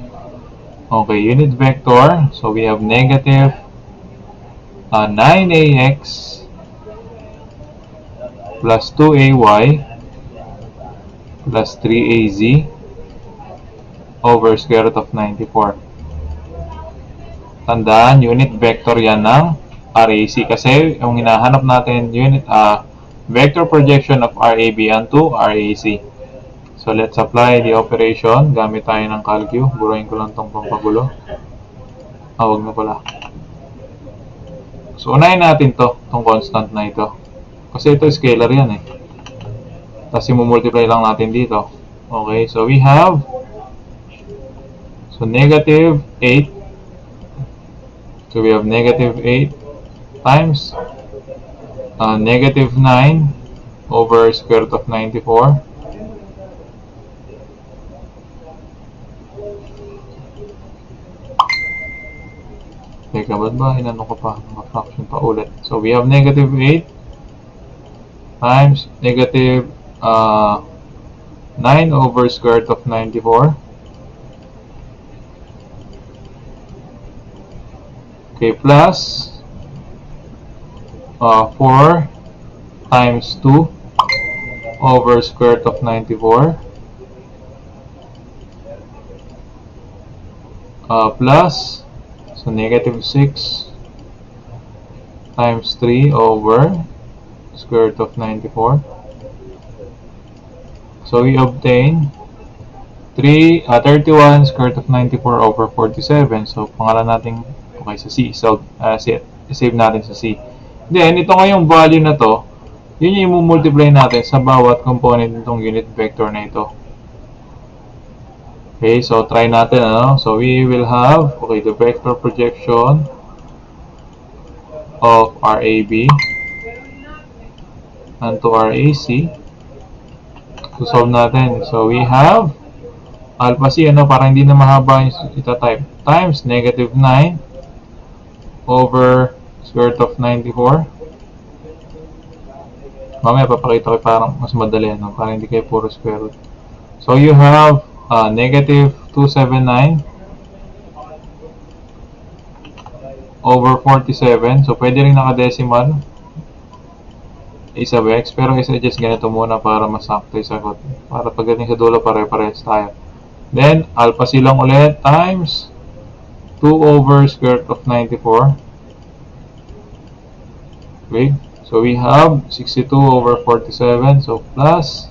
okay, unit vector. So we have negative 9ax plus 2ay plus 3az over square root of 94. Tandaan, unit vector yan ng RAC kasi yung hinahanap natin unit vector projection of RAB onto RAC. So let's apply the operation gamit tayo ng calcu. Buruin ko lang tong pampagulo. Wag na pala. So unahin natin tong constant na ito. Kasi ito scalar yan eh. Tapos i-multiply lang natin dito. Okay, so we have negative 8. So we have negative 8 times negative 9 over square root of 94. Teka, ba't ba inano ko pa? Mga fraction pa ulit. So we have negative 8 times negative 9 over square root of 94. Okay, plus 4 times 2 over square root of 94 plus, so negative 6 times 3 over square root of 94. So we obtain 31 square root of 94 over 47. So pangalan natin okay sa C. So save natin sa C. Then ito ngayong value na to, yun yung i-multiply natin sa bawat component nitong unit vector na ito. Okay, so try natin ano. So we will have the vector projection of RAB onto RAC. So solve natin. So we have alpha C para hindi na mahaba yung ita-type times negative 9 over square root of 94. Mamaya papakita ko parang mas madali para hindi kayo puro square root. So you have negative 279 over 47. So pwede rin naka-decimal isa x, pero i-suggest ganito muna para masakto yung sagot. Para pagdating sa dulo pare-parehas tayo. Then alpha C lang ulit times 2 over square root of 94. Okay, so we have 62 over 47. So plus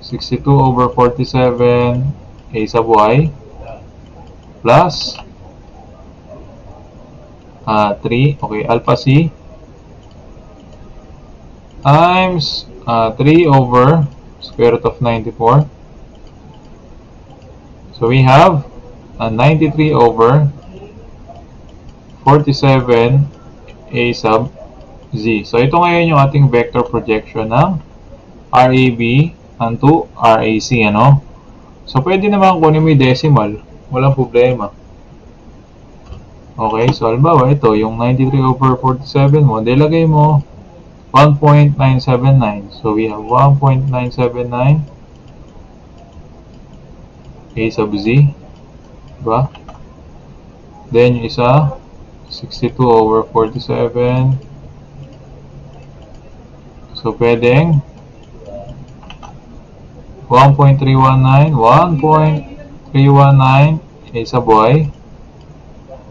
62 over 47 a sub y plus 3. Okay, alpha C times 3 over square root of 94. So we have 93 over 47 a sub z. So ito ngayon yung ating vector projection ng RAB onto RAC, ano? So pwede naman kunin mo yung decimal, walang problema. Okay, so halimbawa ito, yung 93 over 47 mo, dilagay mo 1.979. So we have 1.979 a sub z, diba? Then yung isa 62 over 47. So pwedeng 1.319 a sub y.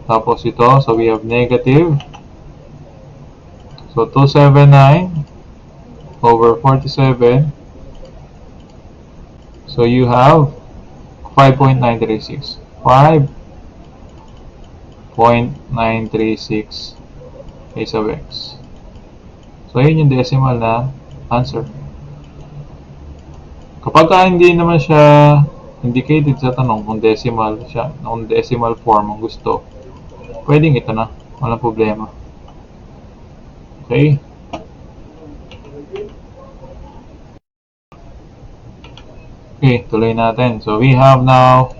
Tapos ito, so we have negative, so 279 over 47. So you have 5.936 5.936 a sub x. So yun yung decimal na answer. Kapag hindi naman siya indicated sa tanong kung decimal siya, kung decimal form ang gusto, pwedeng ito na, walang problema. Okay? Okay, tuloy natin. So we have now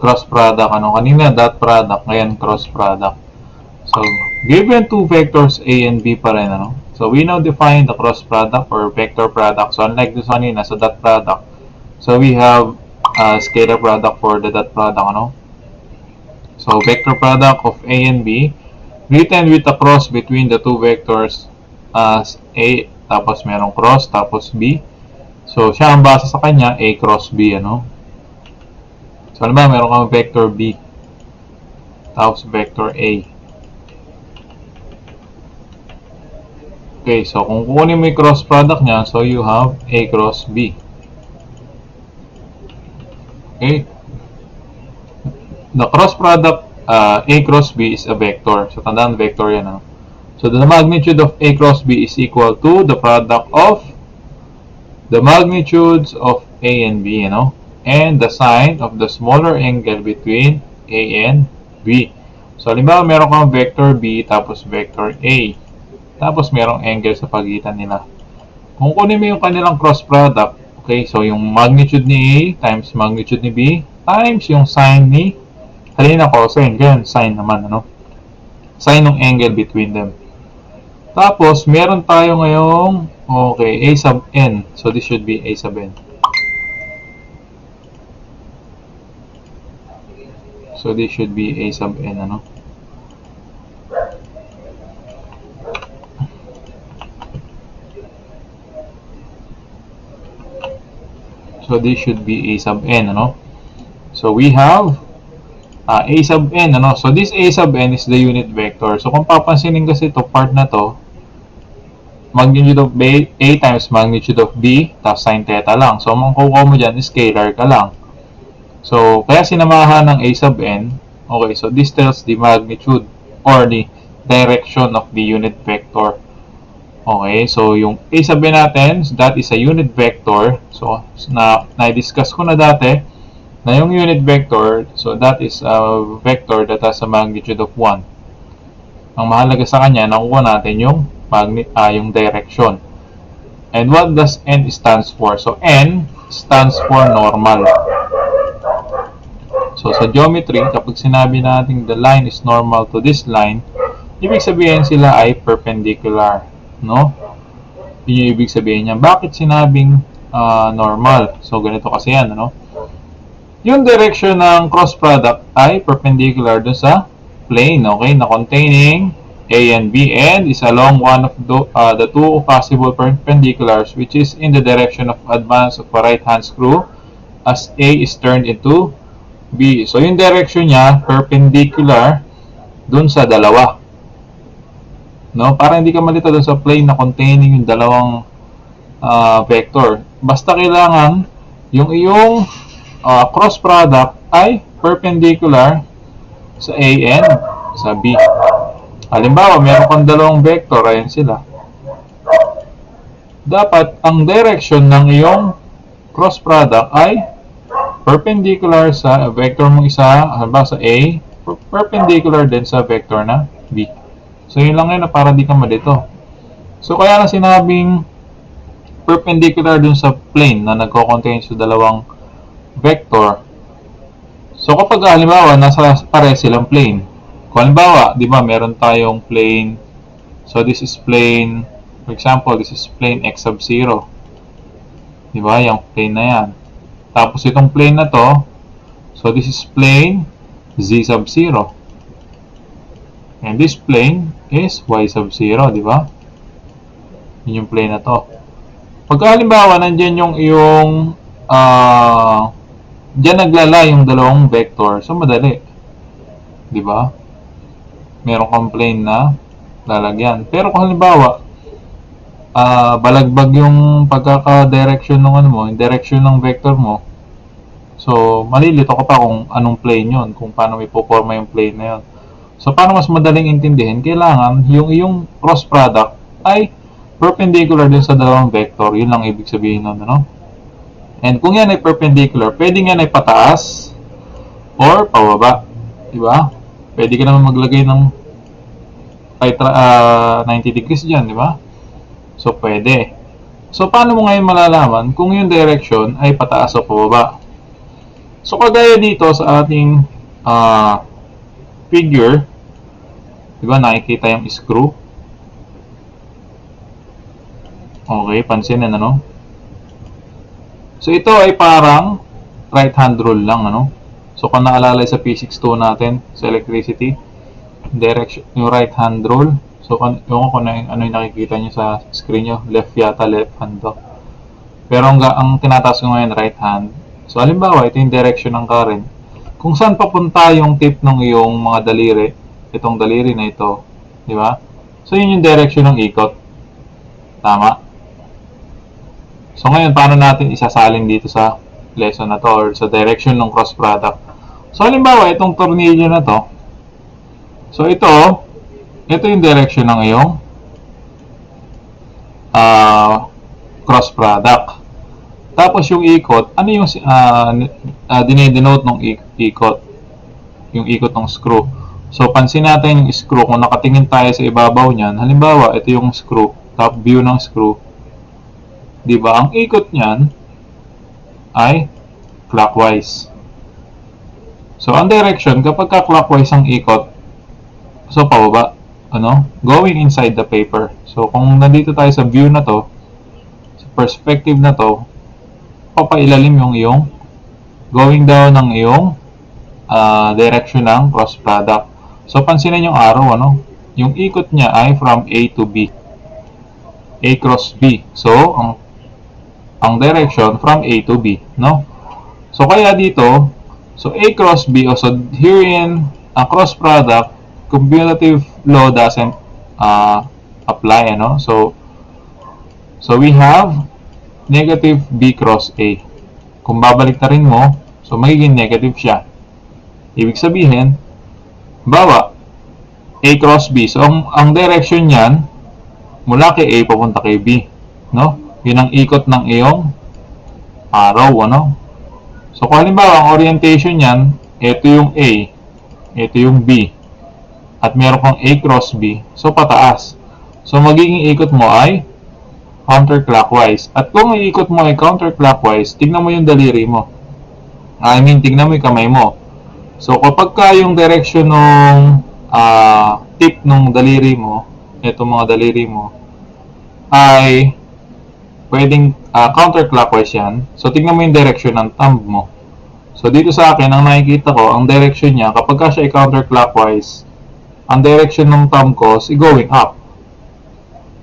cross product. Kanina dot product, ngayon cross product. So, given two vectors A and B pa rin, So, we now define the cross product or vector product. So, unlike this kanina sa dot product, so we have scalar product for the dot product, So, vector product of A and B written with a cross between the two vectors as A, tapos merong cross, tapos B. So, siya ang base sa kanya, A cross B, So, alam ba, meron kang vector B, tapos vector A. Okay, so kung kukunin mo yung cross product niya, so you have A cross B. Okay. The cross product A cross B is a vector. So, tandaan, vector yan, So, the magnitude of A cross B is equal to the product of the magnitudes of A and B, and the sine of the smaller angle between A and B. So, halimbawa, meron kang vector B tapos vector A. Tapos, merong angle sa pagitan nila. Kung kunin mo yung kanilang cross product, okay, so yung magnitude ni A times magnitude ni B times yung sine ni, halina cosine, ganyan, sine naman, Sine ng angle between them. Tapos, meron tayo ngayong, okay, A sub n. So, this should be A sub n. So, this should be A sub n, So, this should be A sub n, So, we have A sub n, So, this A sub n is the unit vector. So, kung papansinin kasi ito, part na to, magnitude of A times magnitude of B, tapos sin theta lang. So, ang kukuha mo dyan is scalar ka lang. So, kaya sinamahan ng A sub n, okay, so this tells the magnitude or the direction of the unit vector. Okay, so yung A sub n natin, that is a unit vector. So, na-discuss ko na dati na yung unit vector, so that is a vector that has a magnitude of 1. Ang mahalaga sa kanya, nakuha natin yung yung direction. And what does n stands for? So, n stands for normal. So, sa geometry, kapag sinabi natin the line is normal to this line, ibig sabihin sila ay perpendicular. Yun yung ibig sabihin niya. Bakit sinabing normal? So, ganito kasi yan, Yung direction ng cross product ay perpendicular dun sa plane, okay, na containing A and B and is along one of the two possible perpendiculars which is in the direction of advance of a right-hand screw as A is turned into B. So, yung direction niya perpendicular dun sa dalawa. Para hindi ka malito dun sa plane na containing yung dalawang vector. Basta kailangan yung iyong cross product ay perpendicular sa A and sa B. Halimbawa, meron kang dalawang vector, ayan sila. Dapat ang direction ng iyong cross product ay perpendicular sa vector mong isa, halimbawa sa A, perpendicular din sa vector na B. So, yun lang yun na para di ka malito. So, kaya na sinabing perpendicular dun sa plane na nagko-contain sa dalawang vector. So, kapag halimbawa, nasa pare silang plane. Kung halimbawa, di ba, meron tayong plane. So, this is plane, for example, this is plane x sub 0. Di ba, yung plane na yan. Tapos, itong plane na to, so this is plane z sub 0. And this plane is y sub 0, di ba? Yun yung plane na to. Pagka halimbawa, nandyan yung iyong dyan naglala yung dalawang vector. So, madali. Di ba? Meron kang plane na lalagyan. Pero kung halimbawa, balagbag yung pagkaka-direction ng yung direction ng vector mo. So, malilito ka pa kung anong plane yun, kung paano may puporma yung plane na yun. So, paano mas madaling intindihin? Kailangan yung iyong cross product ay perpendicular din sa dalawang vector. Yun lang ibig sabihin nun, And kung yan ay perpendicular, pwedeng yan ay pataas or pababa. Diba? Pwede ka naman maglagay ng 90 degrees dyan, diba? So, pwede. So, paano mo ngayon malalaman kung yung direction ay pataas o pababa? So, kagaya dito sa ating figure, di ba, nakikita yung screw. Okay, pansinin, ano? So, ito ay parang right hand rule lang, ano? So, kung naalala sa Physics 2 natin, sa electricity, direction, yung right hand rule. So, kung ano yung nakikita nyo sa screen nyo, left yata, left hand to. Pero ang tinataas ko ngayon, right hand. So, halimbawa, ito yung direction ng current. Kung saan papunta yung tip ng iyong mga daliri, itong daliri na ito, di ba? So, yun yung direction ng ikot. Tama? So, ngayon, paano natin isasalin dito sa lesson na to or sa direction ng cross product? So, halimbawa, itong tornilyo na to. So, ito yung direction ng iyong cross product. Tapos, yung ikot, ano yung dinedenote ng ikot? Yung ikot ng screw. So, pansin natin yung screw. Kung nakatingin tayo sa ibabaw niyan, halimbawa, ito yung screw, top view ng screw. Diba? Ang ikot niyan ay clockwise. So, ang direction, kapag clockwise ang ikot, so, pababa, ano? Going inside the paper. So, kung nandito tayo sa view na to, sa perspective na to, papailalim yung iyong going down ng iyong direction ng cross product. So, pansinin yung arrow, ano? Yung ikot niya ay from A to B. A cross B. So, ang direction from A to B, no? So, kaya dito, so A cross B, so herein, ang cross product, commutative law doesn't apply, ano? So, we have negative B cross A. Kung babalik na rin mo, so magiging negative siya. Ibig sabihin, bawa, A cross B. So, ang direction niyan, mula kay A papunta kay B, no? Yun ang ikot ng iyong arrow, ano? So, kung halimbawa, ang orientation niyan, ito yung A, ito yung B, at meron kang A cross B, so pataas. So, magiging ikot mo ay counterclockwise. At kung ang ikot mo ay counterclockwise, tignan mo yung daliri mo. Tignan mo yung kamay mo. So, kapag ka yung direction ng tip ng daliri mo, itong mga daliri mo, ay pwedeng counterclockwise yan. So, tignan mo yung direction ng thumb mo. So, dito sa akin, ang nakikita ko, ang direction niya, kapag ka siya ay counterclockwise, ang direction ng thumb ko is going up.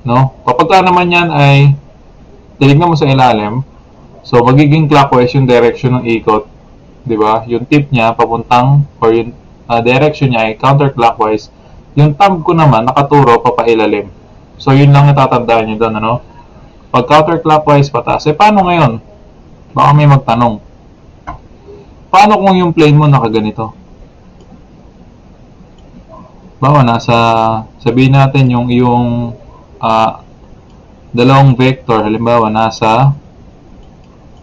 No? Kapag ka naman yan ay, tignan mo sa ilalim, so, magiging clockwise yung direction ng ikot. Diba? Yung tip niya, papuntang, or yung direction niya ay counterclockwise. Yung thumb ko naman, nakaturo, papailalim. So, yun lang natatandaan nyo doon, ano? Pag counterclockwise pataas, paano ngayon? Baka may magtanong. Paano kung yung plane mo nakaganito? Bawa, sabihin natin yung dalawang vector, halimbawa,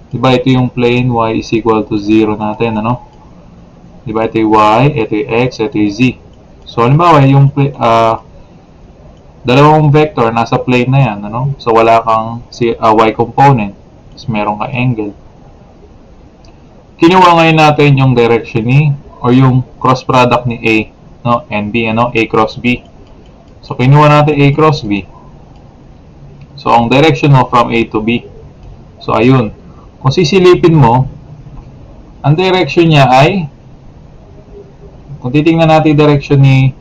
diba ito yung plane y is equal to 0 natin, ano? Diba ito yung y, ito yung x, ito yung z. So, halimbawa, yung dalawang vector nasa plane na yan, ano? So, wala kang y component. Tapos, meron kang angle. Kinuha ngayon natin yung direction or yung cross product ni A, no? And B, ano? A cross B. So, kinuha natin A cross B. So, ang direction mo from A to B. So, ayun. Kung sisilipin mo, ang direction niya ay, kung titingnan natin yung direction ni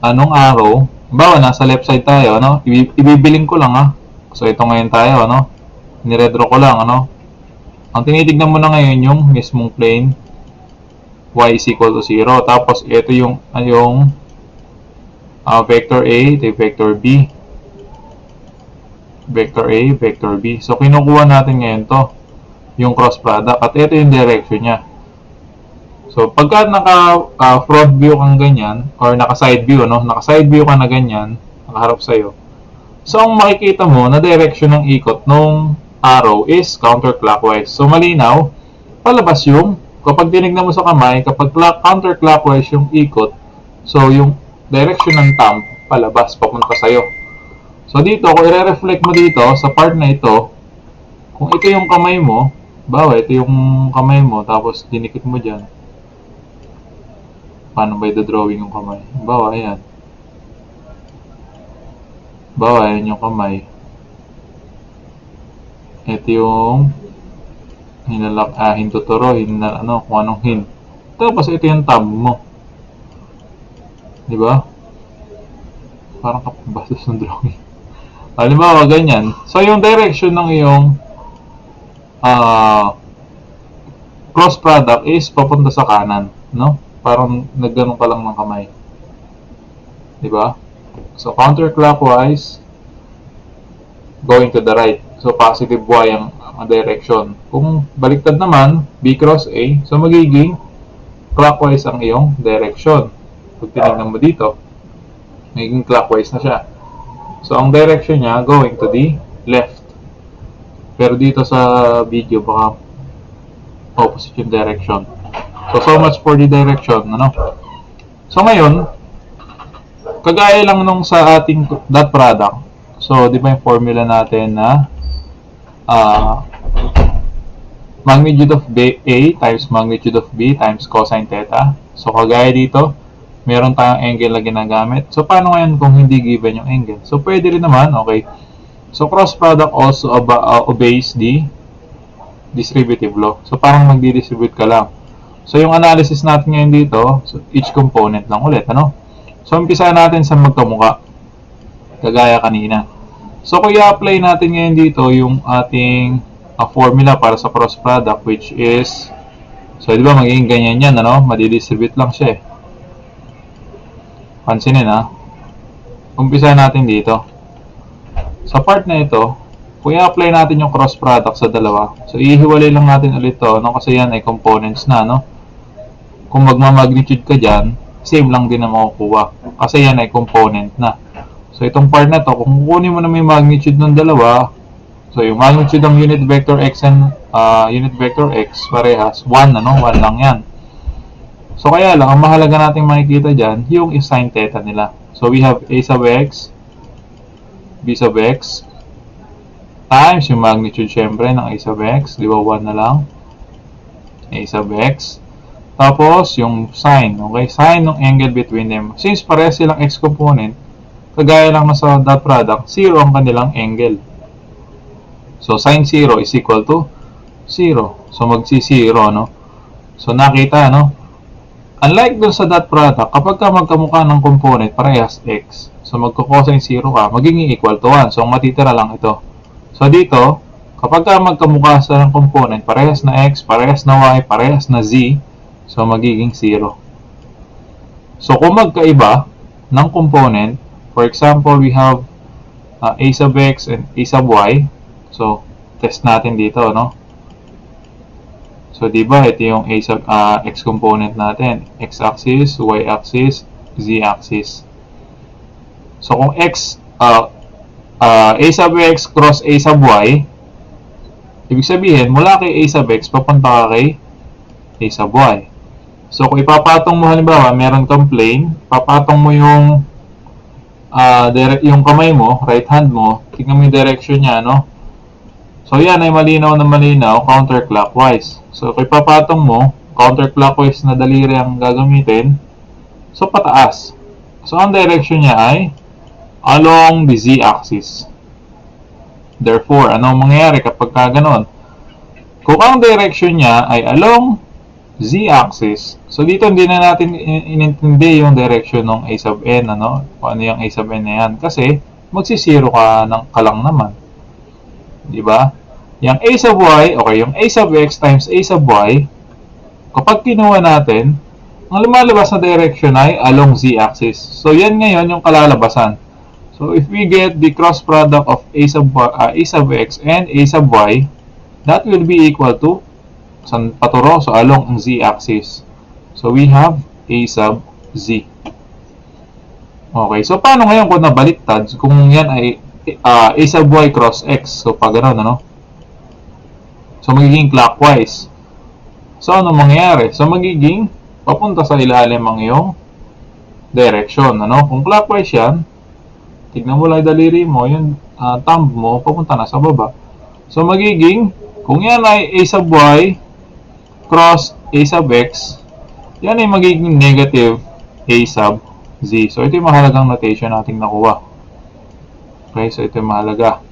anong arrow, bawa, nasa left side tayo, ano? Ibibiling ko lang, So, ito ngayon tayo, ano? Niredraw ko lang, ano? Ang tinitignan mo na ngayon yung mismong plane, y is equal to 0. Tapos, ito yung vector A, ito yung vector B. Vector A, vector B. So, kinukuha natin ngayon to, yung cross product. At ito yung direction niya. So, pagka naka-front view kang ganyan, or naka-side view, no? Naka-side view ka na ganyan, nakaharap sa'yo. So, ang makikita mo na direction ng ikot nung arrow is counterclockwise. So, malinaw, palabas yung, kapag tinignan mo sa kamay, kapag counterclockwise yung ikot, so, yung direction ng thumb, palabas, papunta sa'yo. So, dito, kung i-reflect mo dito, sa part na ito, kung ito yung kamay mo, Bawa, ito yung kamay mo, tapos dinikit mo dyan. Paano ba i-drawing yung kamay? Bawa, ayan. Bawa, ayan yung kamay. Ito yung hintuturo, kung anong hin. Tapos ito yung thumb mo. Di ba? Parang kapabastos ng drawing. Halimbawa, ganyan. So, yung direction ng iyong cross product is papunta sa kanan, no? Parang nagganong ka lang ng kamay. Di ba? So, counterclockwise, going to the right. So, positive Y ang direction. Kung baliktad naman, B cross A, so magiging clockwise ang iyong direction. Pag tinignan mo dito, magiging clockwise na siya. So, ang direction niya, going to the left. Pero dito sa video, baka opposite yung direction. So much for the direction, ano? So, ngayon, kagaya lang nung sa ating dot product. So, di ba yung formula natin na magnitude of A times magnitude of B times cosine theta. So, kagaya dito, meron tayong angle na ginagamit. So, paano ngayon kung hindi given yung angle? So, pwede rin naman, okay. So, cross product also obeys the distributive law. So, parang magdi-distribute ka lang. So, yung analysis natin ngayon dito, so each component lang ulit, ano? So, umpisa natin sa magkamukha. Kagaya kanina. So, kung i-apply natin ngayon dito yung ating formula para sa cross product, which is, so, di ba, magiging ganyan yan, ano? Madi-distribute lang siya, eh. Pansinin, ha? Umpisa natin dito. Sa part na ito, kung i-apply natin yung cross product sa dalawa, so, ihiwalay lang natin ulit to, no? Kasi yan ay components na, no? Kung magma-magnitude ka dyan, same lang din na makukuha. Kasi yan ay component na. So, itong part na to, kung kukunin mo na may magnitude ng dalawa, so, yung magnitude ng unit vector x and unit vector x, parehas, 1, ano? 1 lang yan. So, kaya lang, ang mahalaga nating makikita dyan, yung sin theta nila. So, we have a sub x, b sub x, times yung magnitude, syempre, ng a sub x, di ba, 1 na lang, a sub x, tapos, yung sine, okay? Sine ng angle between them. Since parehas silang x component, kagaya lang na sa dot product, 0 ang kanilang angle. So, sine 0 is equal to 0. So, magsi-0, no? So, nakita, no? Unlike dun sa dot product, kapag ka magkamukha ng component, parehas x. So, magko-cosine 0 ka, magiging equal to 1. So, ang matitira lang ito. So, dito, kapag ka magkamukha sa ng component, parehas na x, parehas na y, parehas na z, so, magiging 0. So, kung magkaiba ng component, for example, we have a sub x and a sub y. So, test natin dito, no? So, di ba, ito yung a sub x component natin. X-axis, y-axis, z-axis. So, kung a sub x cross a sub y, ibig sabihin, mula kay a sub x, papunta ka kay a sub y. So, kung ipapatong mo, halimbawa, meron kang plane, papatong mo yung kamay mo, right hand mo, tingnan mo yung direction niya, no? So, yan ay malinaw na malinaw, counterclockwise. So, kung ipapatong mo, counterclockwise na daliri ang gagamitin, so, pataas. So, ang direction niya ay along the z-axis. Therefore, anong mangyayari kapag gano'n? Kung ang direction niya ay along z-axis. So, dito hindi na natin inintindi yung direction ng a sub n, ano? Kung ano yung a sub n na yan. Kasi, magsisiro ka lang naman. Diba? Yung a sub y, okay, yung a sub x times a sub y, kapag kinuha natin, ang lumalabas na direction ay along z-axis. So, yan ngayon yung kalalabasan. So, if we get the cross product of a sub x and a sub y, that will be equal to saan paturo? So, along ang z-axis. So, we have a sub z. Okay. So, paano ngayon kung nabaliktad? Kung yan ay a sub y cross x. So, pag gano'n, ano? So, magiging clockwise. So, ano mangyayari? So, magiging papunta sa ilalim ang iyong direction, ano? Kung clockwise yan, tignan mo lang daliri mo, yung thumb mo, papunta na sa baba. So, magiging Kung yan ay a sub y cross a sub x, yan ay magiging negative a sub z. So, ito yung mahalagang notation nating nakuha. Okay, so ito yung mahalaga.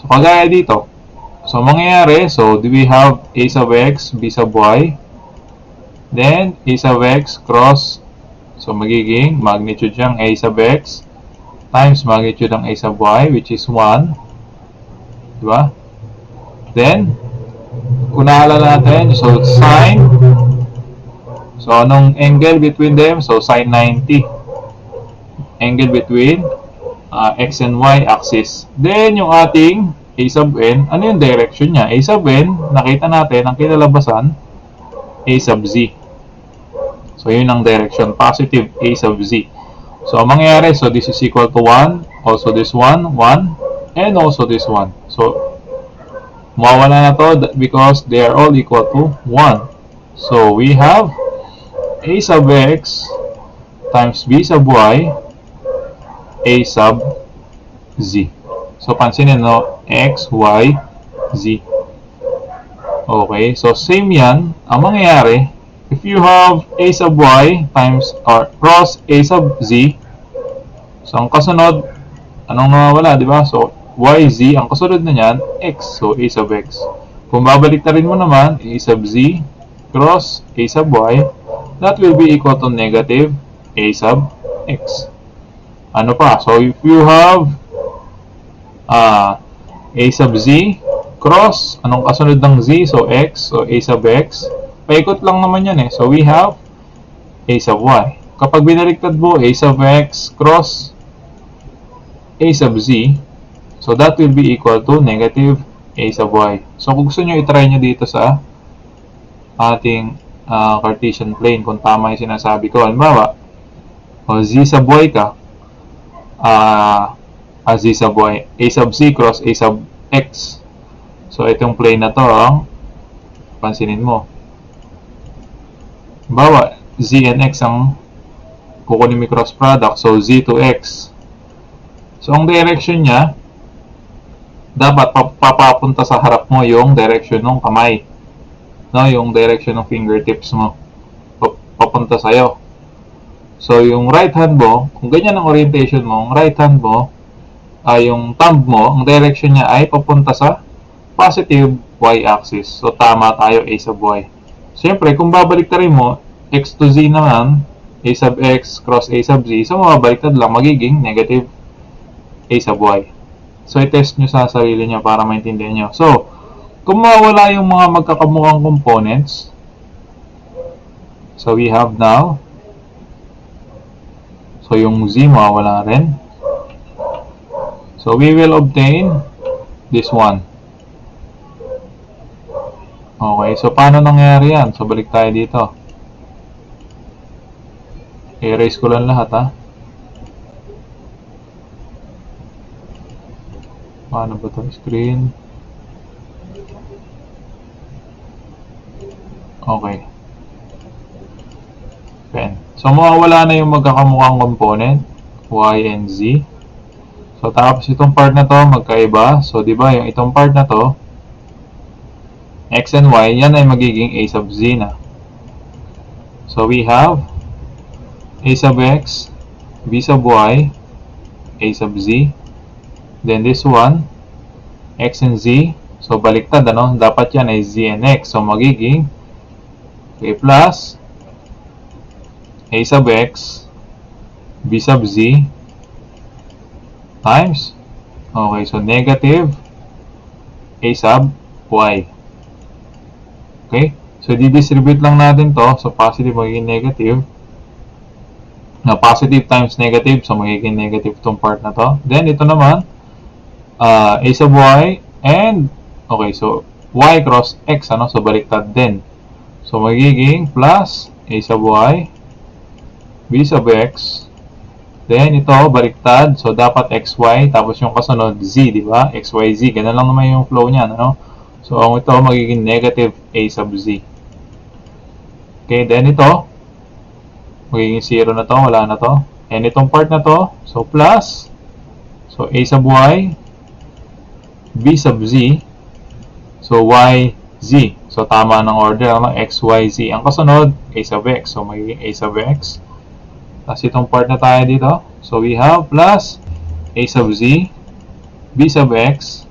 So, kagaya dito. So, mangyayari, so, do we have a sub x, b sub y, then a sub x cross, so, magiging magnitude siyang a sub x times magnitude ng a sub y, which is 1. Diba? Then, kung naalala natin, so, sine, so, anong angle between them? So, sine 90. Angle between x and y axis. Then, yung ating a sub n, ano yung direction niya? A sub n, nakita natin, ang kinalabasan, a sub z. So, yun ang direction, positive a sub z. So, ang mangyayari, so this is equal to 1, also this 1, 1, and also this 1. So, mawawala na to because they are all equal to 1. So, we have a sub x times b sub y, a sub z. So, pansinin, no? X, y, z. Okay, so same yan. Ang mangyayari, if you have a sub y times or cross a sub z, so ang kasunod, anong nawawala, di ba? So, y, z, ang kasunod na yan, x. So, a sub x. Kung babalik na rin mo naman, a sub z cross a sub y, that will be equal to negative a sub x. Ano pa? So, if you have a sub z cross, anong kasunod ng z? So, x. So, a sub x. Paikot lang naman yan eh. So, we have a sub y. Kapag binaliktad mo, a sub x cross a sub z, so that will be equal to negative a sub y. So, kung gusto nyo, itry nyo dito sa ating Cartesian plane, kung tama yung sinasabi ko. Halimbawa, z sub y ka, z sub y, a sub z cross a sub x. So, itong plane na to, pansinin mo. Bawa, z and x ang kukunin mo cross product. So, z to x. So, ang direction niya, dapat papapunta sa harap mo yung direction ng kamay. No, yung direction ng fingertips mo. Papunta sa'yo. So, yung right hand mo, kung ganyan ang orientation mo, ang right hand mo, yung thumb mo, ang direction niya ay papunta sa positive y-axis. So, tama tayo, a sub y. Siyempre, kung babaliktarin mo, x to z naman, a sub x cross a sub z, so mababaliktad lang, magiging negative a sub y. So, i-test nyo sa sarili nyo para maintindihan nyo. So, kung mawala yung mga magkakamukhang components, so we have now, so yung z mawawala rin. So, we will obtain this one. Okay, so paano nangyari yan? So, balik tayo dito. I-erase ko lang lahat, ha? Paano ba ito? Screen. Okay. Pen. So, mawawala na yung magkakamukhang component, y and z. So, tapos itong part na to, magkaiba. So, di ba, yung itong part na to, x and y, yan ay magiging a sub z na. So, we have a sub x, b sub y, a sub z. Then, this one, x and z. So, baliktad, ano? Dapat yan ay z and x. So, magiging a plus a sub x, b sub z, times, okay, so negative a sub y. Okay? So, di-distribute lang natin to. So, positive magiging negative. Na positive times negative. So, magiging negative itong part na to. Then, ito naman, a sub y and, okay, so, y cross x, ano? So, baliktad din. So, magiging plus a sub y, b sub x, then, ito, baliktad. So, dapat xy, tapos yung kasunod, z, di ba? xy, z. Ganun lang naman yung flow niyan, ano? So, ang ito, magiging negative a sub z. Okay, then ito, magiging 0 na to, wala na to. And itong part na to, so, plus, so, a sub y, b sub z, So, y, z. So, tama ng order, ano? X, y, z. Ang kasunod, a sub x. So, magiging a sub x. Tapos itong part na tayo dito. So, we have plus a sub z, b sub x,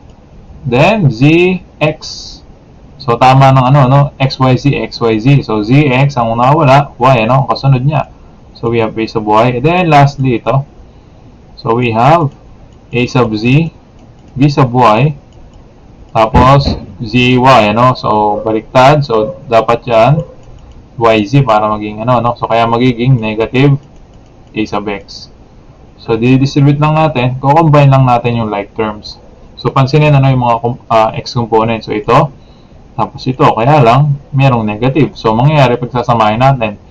then zx. So, tama ng ano, no? X, y, z, x, y, z. So, zx ang unawala, y, ano? Ang kasunod niya. So, we have a sub y. And then, lastly, ito. So, we have a sub z, b sub y, tapos zy, ano? So, baliktad. So, dapat yan, yz para maging ano, no? So, kaya magiging negative a sub x. So, di-distribute lang natin. Ko-combine lang natin yung like terms. So, pansinin ano yung mga x components. So, ito. Tapos ito. Kaya lang, merong negative. So, mangyayari pagsasamahin natin.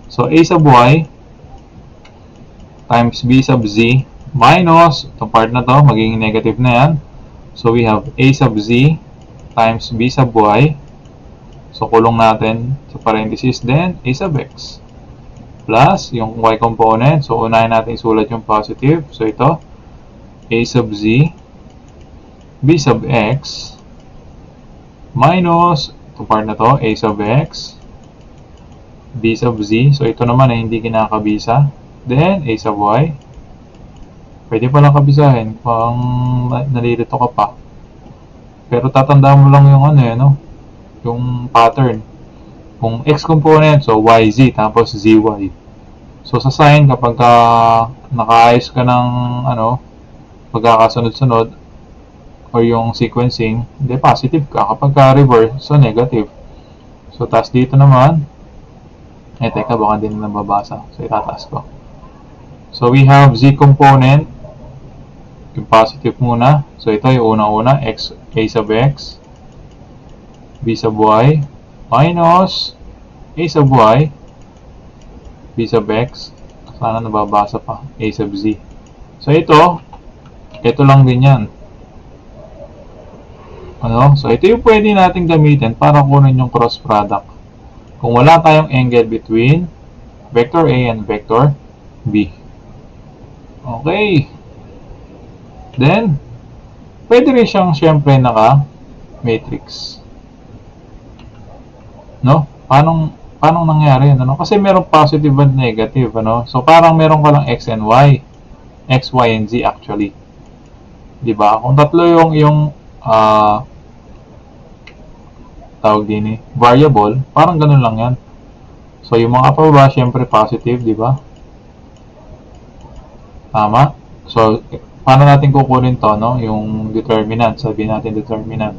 So, a sub y times b sub z minus, itong part na to, magiging negative na yan. So, we have a sub z times b sub y. So, kulong natin sa parenthesis. Then, a sub x. Plus, yung y component. So, unahin natin isulat yung positive. So, ito, a sub z, b sub x, minus, itong part na to, a sub x, b sub z. So, ito naman ay hindi kinakabisa. Then, a sub y. Pwede palang kabisahin pang nalilito ka pa. Pero tatandaan mo lang yung ano eh, no? Yung pattern. Kung x component, so yz, tapos zy. So, sa sign, kapag nakaayos ka ng ano, pagkakasunod-sunod, or yung sequencing, hindi positive ka. Kapag reverse, so negative. So, taas dito naman, teka, baka din na nababasa. So, itataas ko. So, we have z component, yung positive muna. So, ito yung una-una, x, a sub x, b sub y, minus a sub y, b sub x, sana nababasa pa, a sub z. So, ito lang din yan. Ano? So, ito yung pwede natin gamitin para kunin yung cross product. Kung wala tayong angle between vector A and vector B. Okay. Then, pwede rin siyang syempre naka-matrix. No? Paano nangyari yan? Ano? Kasi merong positive and negative. Ano? So, parang meron ka lang x and y. X, y, and z actually. Diba? Kung tatlo yung tawag din eh, variable, parang ganun lang yan. So, yung mga pababa, syempre positive, diba? Tama? So, paano natin kukunin to, no? Yung determinant. Sabihin natin determinant.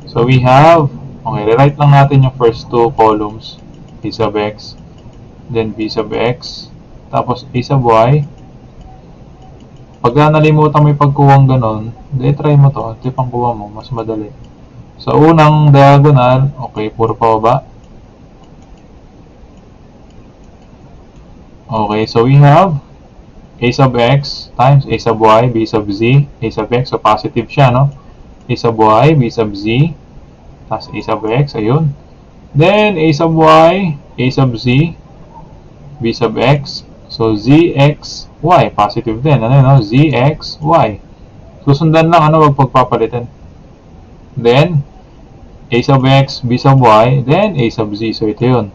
So, we have, okay, rewrite lang natin yung first two columns. A sub x, then b sub x, tapos a sub y. Pagka nalimutan mo yung pagkuwang ganon, try mo to. Ito yung pangkuha mo, mas madali. Sa unang diagonal, okay, puro pababa. Okay, so we have a sub x times a sub y, b sub z, a sub x, so positive siya, no? A sub y, b sub z, tapos a sub x, ayun. Then, a sub y, a sub z, b sub x, so zx, y, positive din, ano yun, no? Zx, y. Susundan lang, ano, wag pagpapalitan. Then, a sub x, b sub y, then a sub z, so ito yun.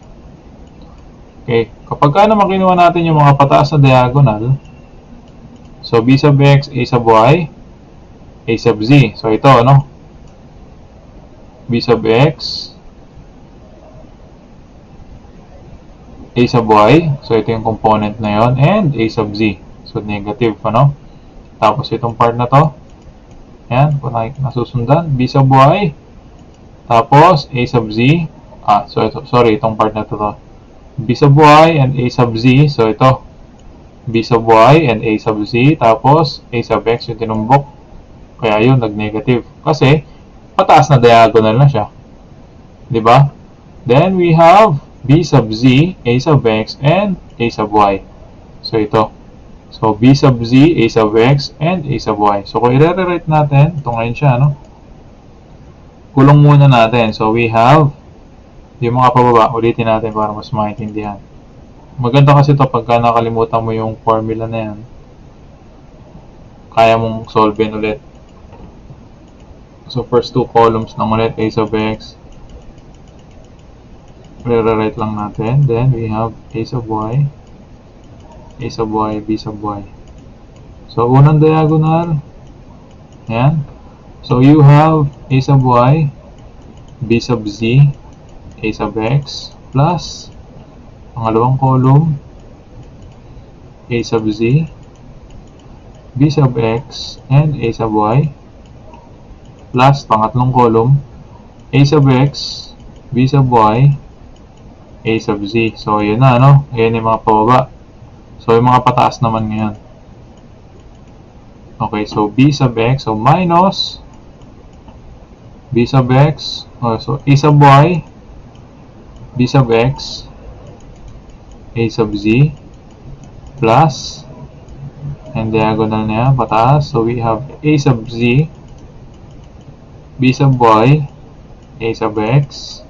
Okay, kapag naman kinuha natin yung mga pataas na diagonal, so b sub x, a sub y, a sub z. So ito, ano? B sub x, a sub y. So ito yung component na yon, and a sub z. So negative, ano? Tapos itong part na to, yan, kung nasusundan, b sub y, tapos a sub z. Sorry, itong part na to. B sub y and a sub z. So ito, b sub y and a sub z. Tapos a sub x yung tinumbok. Kaya yun, nag-negative. Kasi, pataas na diagonal na siya. Diba? Then we have b sub z, a sub x, and a sub y. So ito. So b sub z, a sub x, and a sub y. So kung i-rewrite natin, ito ngayon siya, no? Kulong muna natin. So we have yung mga pababa, ulitin natin para mas maintindihan. Maganda kasi ito pagka nakalimutan mo yung formula na yan. Kaya mong solvein ulit. So, first two columns lang ulit, a sub x. Re-write lang natin. Then, we have a sub y, b sub y. So, unang diagonal. Ayan. So, you have a sub y, b sub z, a sub x, plus pangalawang column, a sub z, b sub x, and a sub y, plus pangatlong column, a sub x, b sub y, a sub z. So, yun na, no? Ayan yung mga pababa. So, yung mga pataas naman ngayon. Okay, so b sub x, so minus b sub x, so a sub y, b sub x, a sub z, plus, and diagonal niya, pataas. So, we have a sub z, b sub y, a sub x,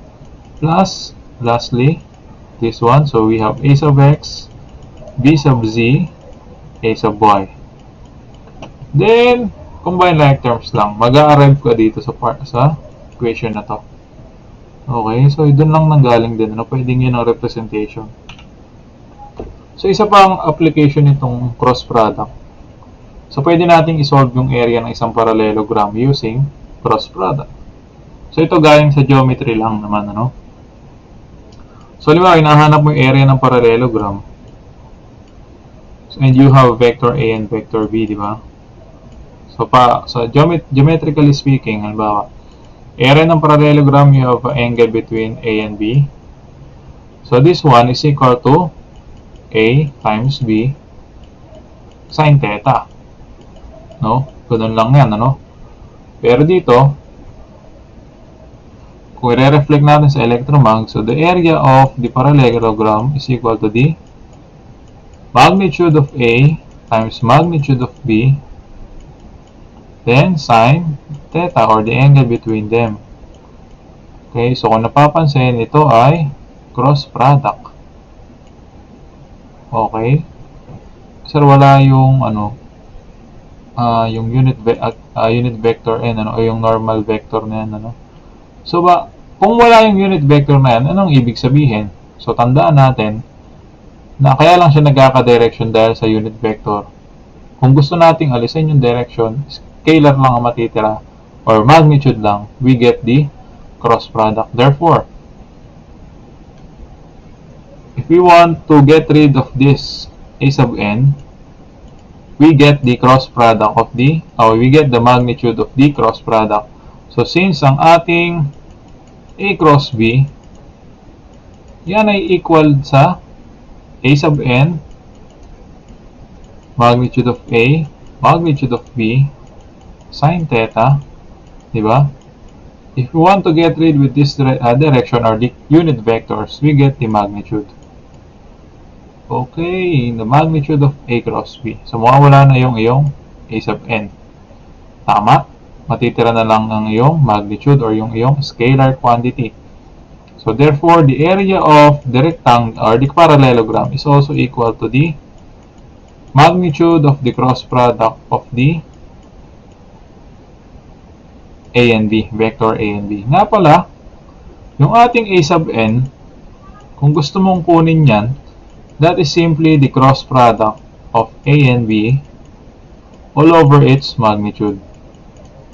plus, lastly, this one. So, we have a sub x, b sub z, a sub y. Then, combine like terms lang. Mag-a-arrive ka dito sa equation na to. Okay, so doon lang nanggaling din. Ano, pwedeng yun ang representation. So, isa pang application nitong cross product. So, pwede nating isolve yung area ng isang parallelogram using cross product. So, ito galing sa geometry lang naman, ano? So, halimbawa, hinahanap mo yung area ng parallelogram. So, and you have vector A and vector B, di ba? So, geometrically speaking, halimbawa, area ng parallelogram, you have an angle between A and B. So, this one is equal to A times B sin theta. No? Ganun lang yan, ano? Pero dito, kung i-reflect natin sa electromag, so the area of the parallelogram is equal to the magnitude of A times magnitude of B, then sin theta, or the angle between them. Okay, so kung napapansin, ito ay cross product. Okay? Sir, wala yung yung unit vector n, o yung normal vector na yan, ano? So, kung wala yung unit vector na yan, anong ibig sabihin? So, tandaan natin na kaya lang siya nagkaka-direction dahil sa unit vector. Kung gusto nating alisin yung direction, scalar lang ang matitira, or magnitude lang, we get the cross product. Therefore, if we want to get rid of this a sub n, we get the cross product of we get the magnitude of the cross product. So, since ang ating A cross B, yan ay equal sa A sub n, magnitude of A, magnitude of B, sin theta, di ba? If we want to get rid with this direction, or the unit vectors, we get the magnitude. Okay, the magnitude of A cross B. So, mawawala na yung iyong A sub n. Tama? Matitira na lang ang iyong magnitude, or yung iyong scalar quantity. So, therefore, the area of the rectangle, or the parallelogram, is also equal to the magnitude of the cross product of the A and B, vector A and B. Nga pala, yung ating A sub n, kung gusto mong kunin yan, that is simply the cross product of A and B all over its magnitude,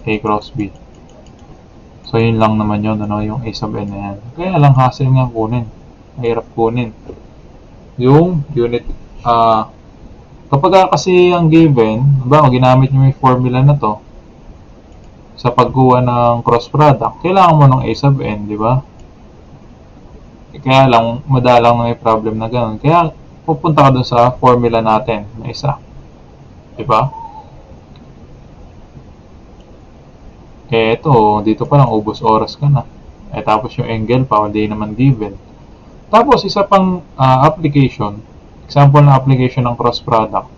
A cross B. So, yun lang naman yun, yung A sub n na yan. Kaya lang hassle nga kunin. Mahirap kunin. Yung unit, kapag kasi ang given, ginamit nyo yung formula na to sa pagkuha ng cross product, kailangan mo ng A sub n, di ba? Kaya lang, madalang may problem na gano'n. Kaya, pupunta ka dun sa formula natin na isa. Di ba? Eto, dito pa lang, ubos oras ka na. Tapos yung angle pa, hindi naman given. Tapos, isa pang application, example na application ng cross product,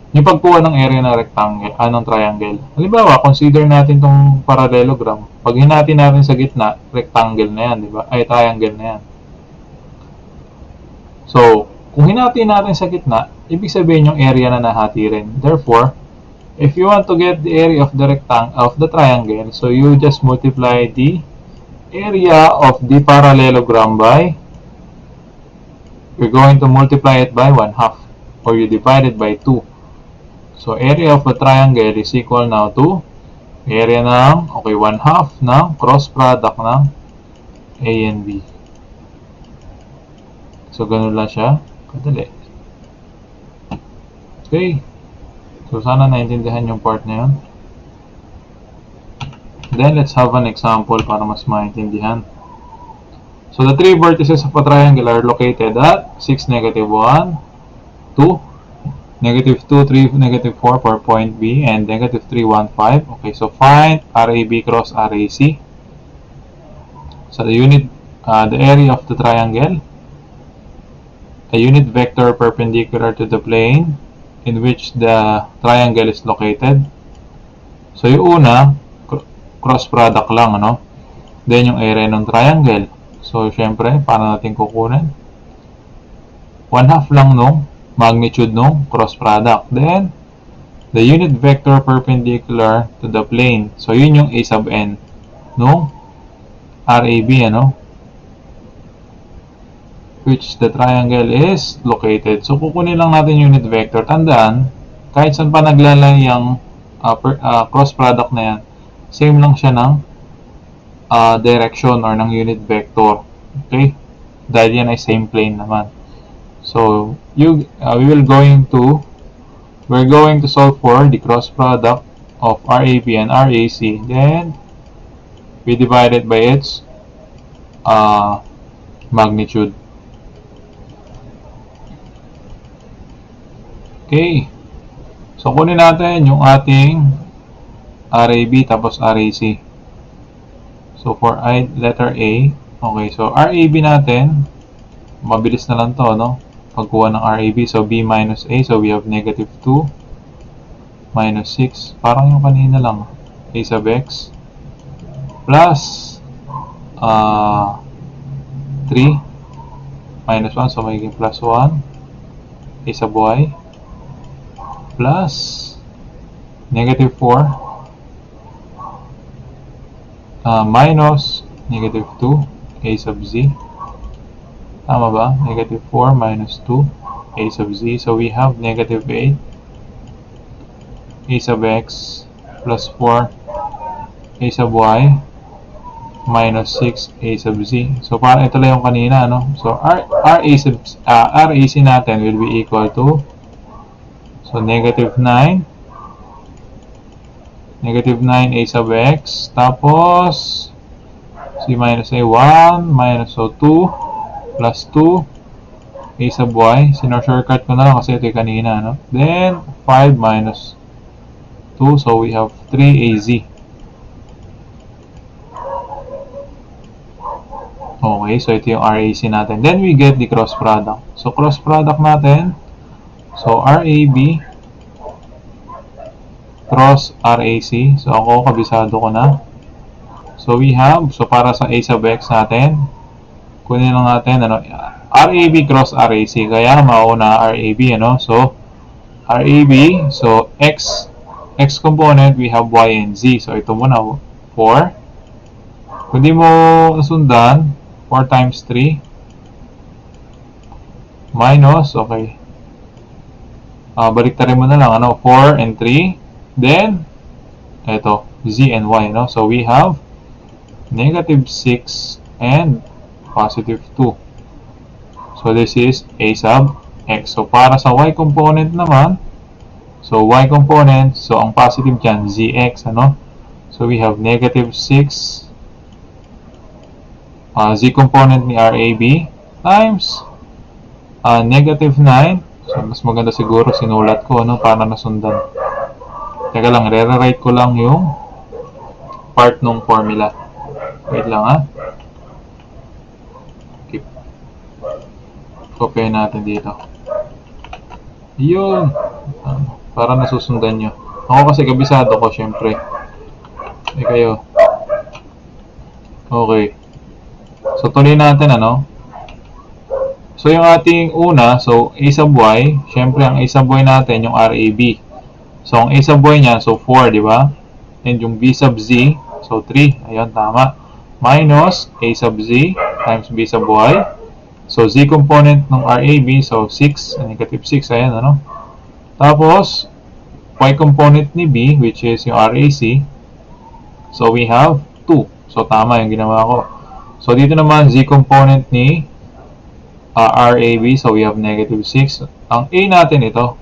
yung pagkuha ng area ng rectangle, ng triangle. Halimbawa, consider natin tong parallelogram. Pag hinati natin sa gitna, rectangle na yan, di ba? Ay, triangle na yan. So, kung hinati natin sa gitna, ibig sabihin yung area na nahati rin. Therefore, if you want to get the area of the triangle, so you just multiply the area of the parallelogram by, you're going to multiply it by 1/2, or you divide it by 2. So area of a triangle is equal now to area ng, 1/2 ng cross product ng A and B. So ganun lang siya kadali. Okay. So sana naintindihan yung part na yun. Then let's have an example para mas maintindihan. So the three vertices of a triangle are located at 6, -1, 2, -2, 3, -4 for point B, and -3, 1, 5. Okay, so find RAB cross RAC. So the area of the triangle, a unit vector perpendicular to the plane in which the triangle is located. So yung una, cross product lang, ano? Then yung area ng triangle. So syempre, paano natin kukunin? 1/2 lang nung magnitude nung cross product. Then, the unit vector perpendicular to the plane. So yun yung A sub n nung RAB, ano? Which the triangle is located. So kukunin lang natin unit vector. Tandaan, kahit saan pa naglalay yung cross product na yan, same lang siya ng direction or ng unit vector. Okay? Dahil yan ay same plane naman. So we're going to solve for the cross product of RAB and RAC. Then we divide it by its magnitude. Okay. So kunin natin yung ating RAB tapos RAC. So for letter A, okay, so RAB natin, mabilis na lang to, no? Pagkuha ng RAB, so B minus A, so we have -2 minus 6, parang yung kanina lang, A sub X, plus 3 minus 1, so magiging plus 1, A sub Y, plus -4 minus -2 A sub Z. Tama ba? -4 minus 2 A sub Z. So we have -8 A sub X plus 4 A sub Y minus 6 A sub Z. So parang ito lang yung kanina, no? So RAC natin will be equal to, so -9 A sub X, tapos C minus A, 1 minus 2 plus 2 A sub Y. Shortcut ko na lang kasi ito yung kanina, no? Then 5 minus 2, so we have 3 AZ. Okay, so ito yung RAC natin. Then we get the cross product. So cross product natin, so RAB cross RAC. So ako, kabisado ko na. So we have, so para sa A sub X natin, kunin lang natin, ano, RAB cross RAC. Kaya mauna RAB, ano. So RAB, so X component, we have Y and Z. So ito muna, 4. Kung di mo nasundan, 4 times 3 minus, okay, baliktarin mo na lang, ano, 4 and 3. Then, ito, Z and Y, no? So, we have -6 and +2. So, this is A sub X. So, para sa Y component naman, so, Y component, so, ang positive dyan, ZX, ano? So, we have -6, Z component ni RAB, times -9. So, mas maganda siguro sinulat ko, ano, para nasundan. Teka lang, re-write ko lang yung part ng formula. Wait lang, ha. Keep. Copy natin dito. Yun. Para nasusundan nyo. Ako kasi kabisado ko, syempre. Kayo. Okay. So, tuloy natin, ano. So, yung ating una, so, A sub Y, syempre, ang A sub Y natin, yung RAB. So, ang A sub y niya, so 4, di ba? And yung B sub z, so 3. Ayun, tama. Minus A sub z times B sub y. So, z component ng RAB, so 6, negative 6, ayan, ano? Tapos, y component ni B, which is yung RAC, so we have 2. So, tama yung ginawa ko. So, dito naman, z component ni RAB, so we have negative 6. Ang A natin ito,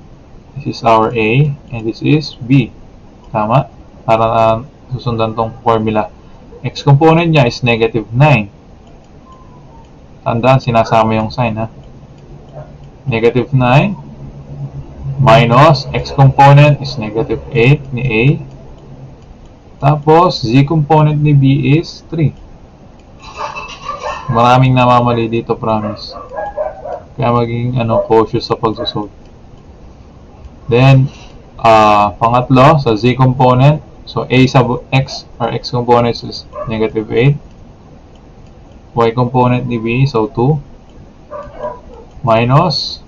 this is our A, and this is B. Tama? Para susundan tong formula. X component niya is negative 9. Tandaan, sinasama yung sign, ha? Negative 9 minus X component is negative 8 ni A. Tapos, Z component ni B is 3. Maraming namamali dito, promise. Kaya maging cautious sa pagsusolve. Then, pangatlo, sa Z component, so A sub X or X component is negative 8. Y component ni B, so 2. Minus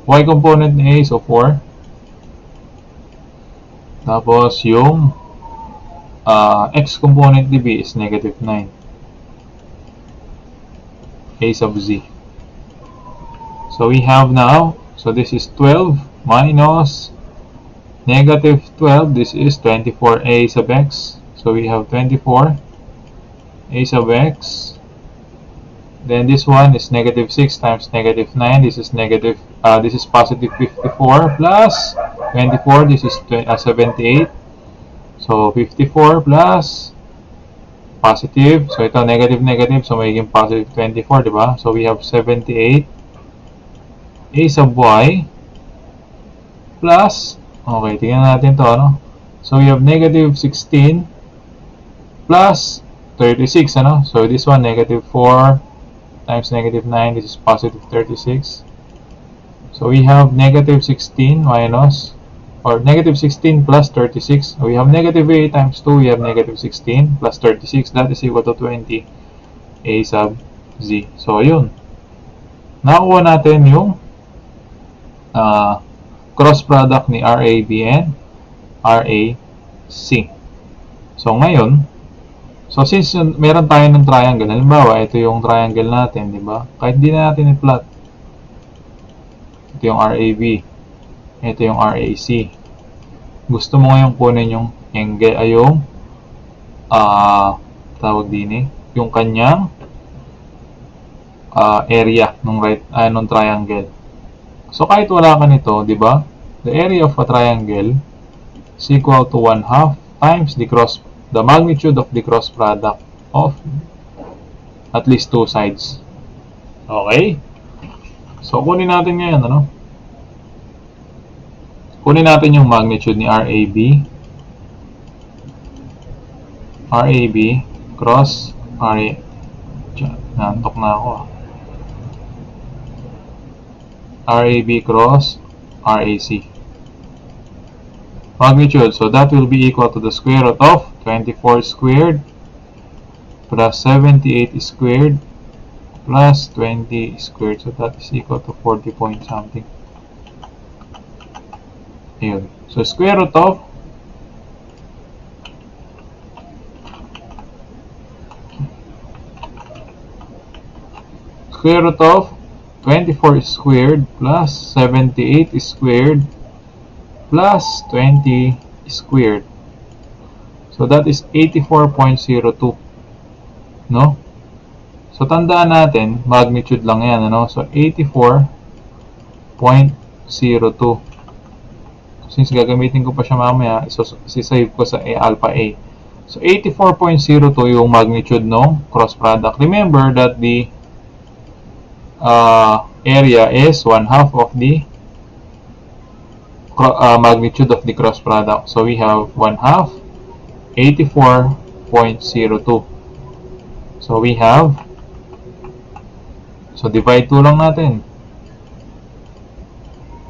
Y component ni A, so 4. Tapos, yung X component ni B is negative 9. A sub Z. So, we have now, so this is 12 minus negative 12, this is 24A sub X. So, we have 24 A sub X. Then this one is negative 6 times negative 9. This is positive 54 plus 24. This is 78. So 54 plus positive. So ito negative negative. So magiging positive 24, di ba? So we have 78 A sub Y plus, okay, tingnan natin to, ano? So we have negative 16 plus 36, ano? So this one negative 4 times negative 9, this is positive 36. So we have negative 16 minus, or negative 16 plus 36. We have negative A times 2, we have negative 16 plus 36. That is equal to 20 A sub Z. So ayun. Nakuha natin yung cross product ni RAB and RAC. So ngayon, so since meron tayo ng triangle, halimbawa ito yung triangle natin, di ba? Kahit di na natin i-plot. Ito yung RAB. Ito yung RAC. Gusto mo ngayong kunin yung angle, ay yung tawag din yung kanyang area ng ng triangle. So kahit wala ka nito, di ba? The area of a triangle is equal to 1/2 times the magnitude of the cross product of at least two sides. Okay? So, kunin natin ngayon, ano? Kunin natin yung magnitude ni RAB. RAB cross RA. Nantok na ako. RAB cross RAC. Magnitude. So, that will be equal to the square root of 24 squared plus 78 squared plus 20 squared. So, that is equal to 40 point something. Ayun. So, square root of square root of 24 squared plus 78 squared plus 20 squared. So that is 84.02. No? So tandaan natin, magnitude lang yan, ano? So 84.02. Since gagamitin ko pa siya mamaya, isasave ko sa alpha A. So 84.02 yung magnitude ng cross product. Remember that the area is 1/2 of the magnitude of the cross product. So we have 1/2, 84.02. So we have, so divide 2 lang natin.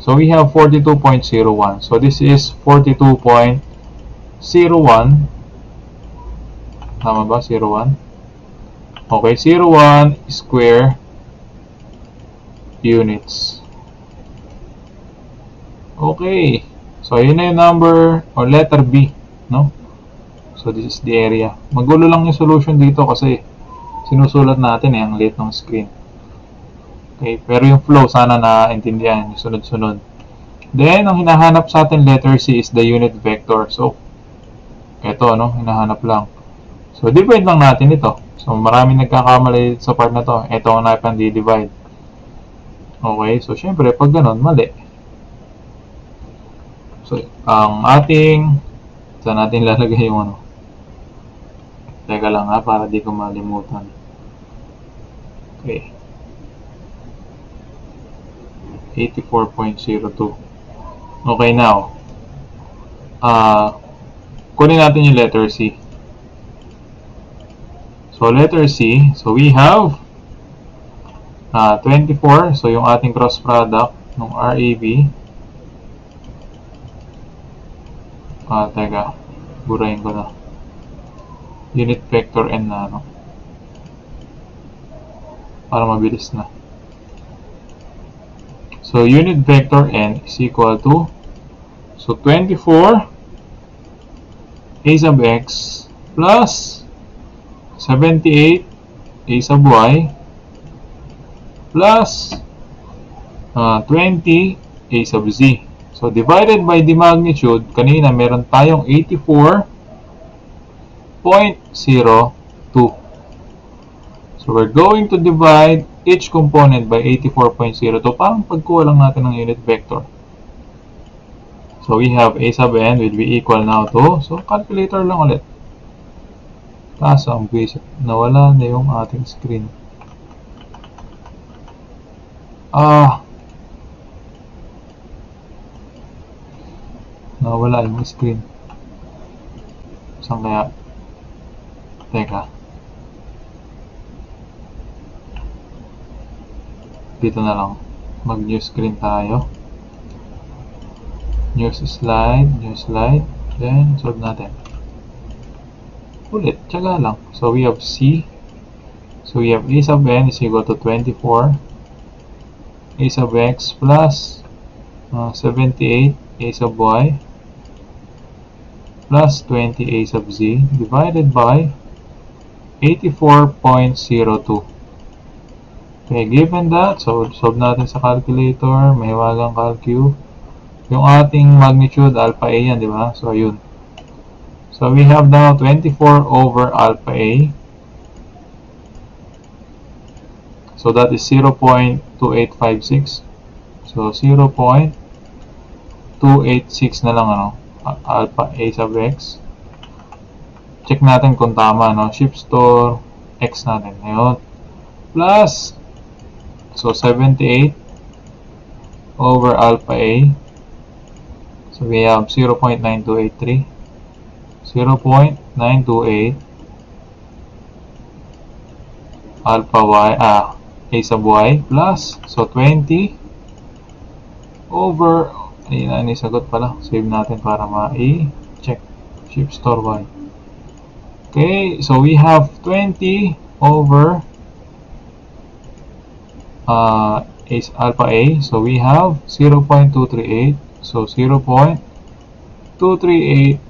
So we have 42.01. So this is 42.01. Tama ba? 01? Okay, 01 square units. Okay. So, yun na yung number or letter B, no? So, this is the area. Magulo lang yung solution dito kasi sinusulat natin ang liit ng screen. Okay, pero yung flow sana naintindihan, yung sunod-sunod. Then, ang hinahanap sa atin letter C is the unit vector. So, eto, no? Hinahanap lang. So, divide lang natin ito. So, maraming nagkakamali sa part na to. Ito ang naipang di-divide. Okay, so, syempre, pag ganun, mali. So, ang ating, saan natin lalagay yung ano? Teka lang ha, para di ko malimutan. Okay. 84.02. Okay, now. Kunin natin yung letter C. So, letter C. So, we have 24. So, yung ating cross product ng RAB. Teka. Burahin ko na. Unit vector N na, no? Para mabilis na. So, unit vector N is equal to, so, 24 A sub X plus 78 A sub Y plus 20 A sub Z. So, divided by the magnitude, kanina meron tayong 84.02. So, we're going to divide each component by 84.02. Parang pagkuha lang natin ng unit vector. So, we have A sub N will be equal now to, so, calculator lang ulit. Kaso, ang basic, nawala na yung ating screen. Nawala yung screen. Saan kaya? Teka. Dito na lang. Mag-new screen tayo. New slide. Then, solve natin. Ulit. Tsaga lang. So, we have C. So, we have A sub N is equal to 24. A sub X plus 78 A sub Y plus 20 A sub Z divided by 84.02. Okay, given that, so solve natin sa calculator, may hiwagang calcu. Yung ating magnitude, alpha A yan, di ba? So, ayun. So, we have now 24 over alpha A. So, that is 0.2856. So, 0.286 na lang, ano? Alpha A sub X. Check natin kung tama, no? Shift store X natin. Ayun. Plus, so 78 over alpha A. So, we have 0.9283. 0.928 alpha Y, A sub Y plus, so 20 over, ayun na, sagot pala. Save natin para ma-check. Shift store Y. Okay, so we have 20 over alpha A. So we have 0.238. So 0.238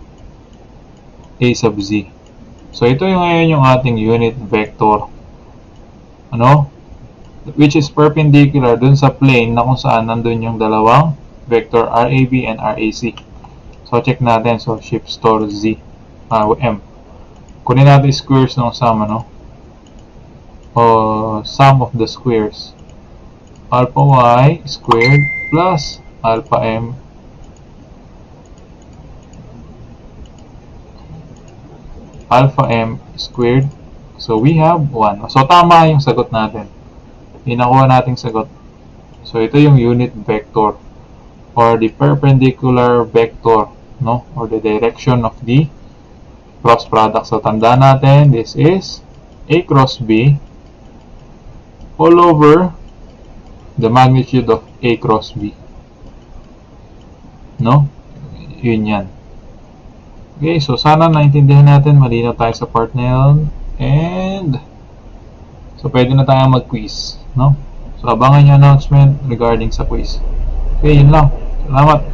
A sub Z. So ito yung ngayon yung ating unit vector. Ano? Which is perpendicular dun sa plane na kung saan nandun yung dalawang vector RAB and RAC. So check natin. So shift store Z. M. Kunin natin squares ng sum, ano? O sum of the squares. Alpha Y squared plus alpha M squared. So, we have 1. So, tama yung sagot natin. Inakuha nating sagot. So, ito yung unit vector or the perpendicular vector, no? Or the direction of the cross product. So, tanda natin, this is A cross B all over the magnitude of A cross B. No? Yun yan. Okay, so sana naintindihan natin, malinaw tayo sa part na yun. And, so pwede na tayong mag-quiz, no? So abangan yung announcement regarding sa quiz. Okay, yun lang. Salamat.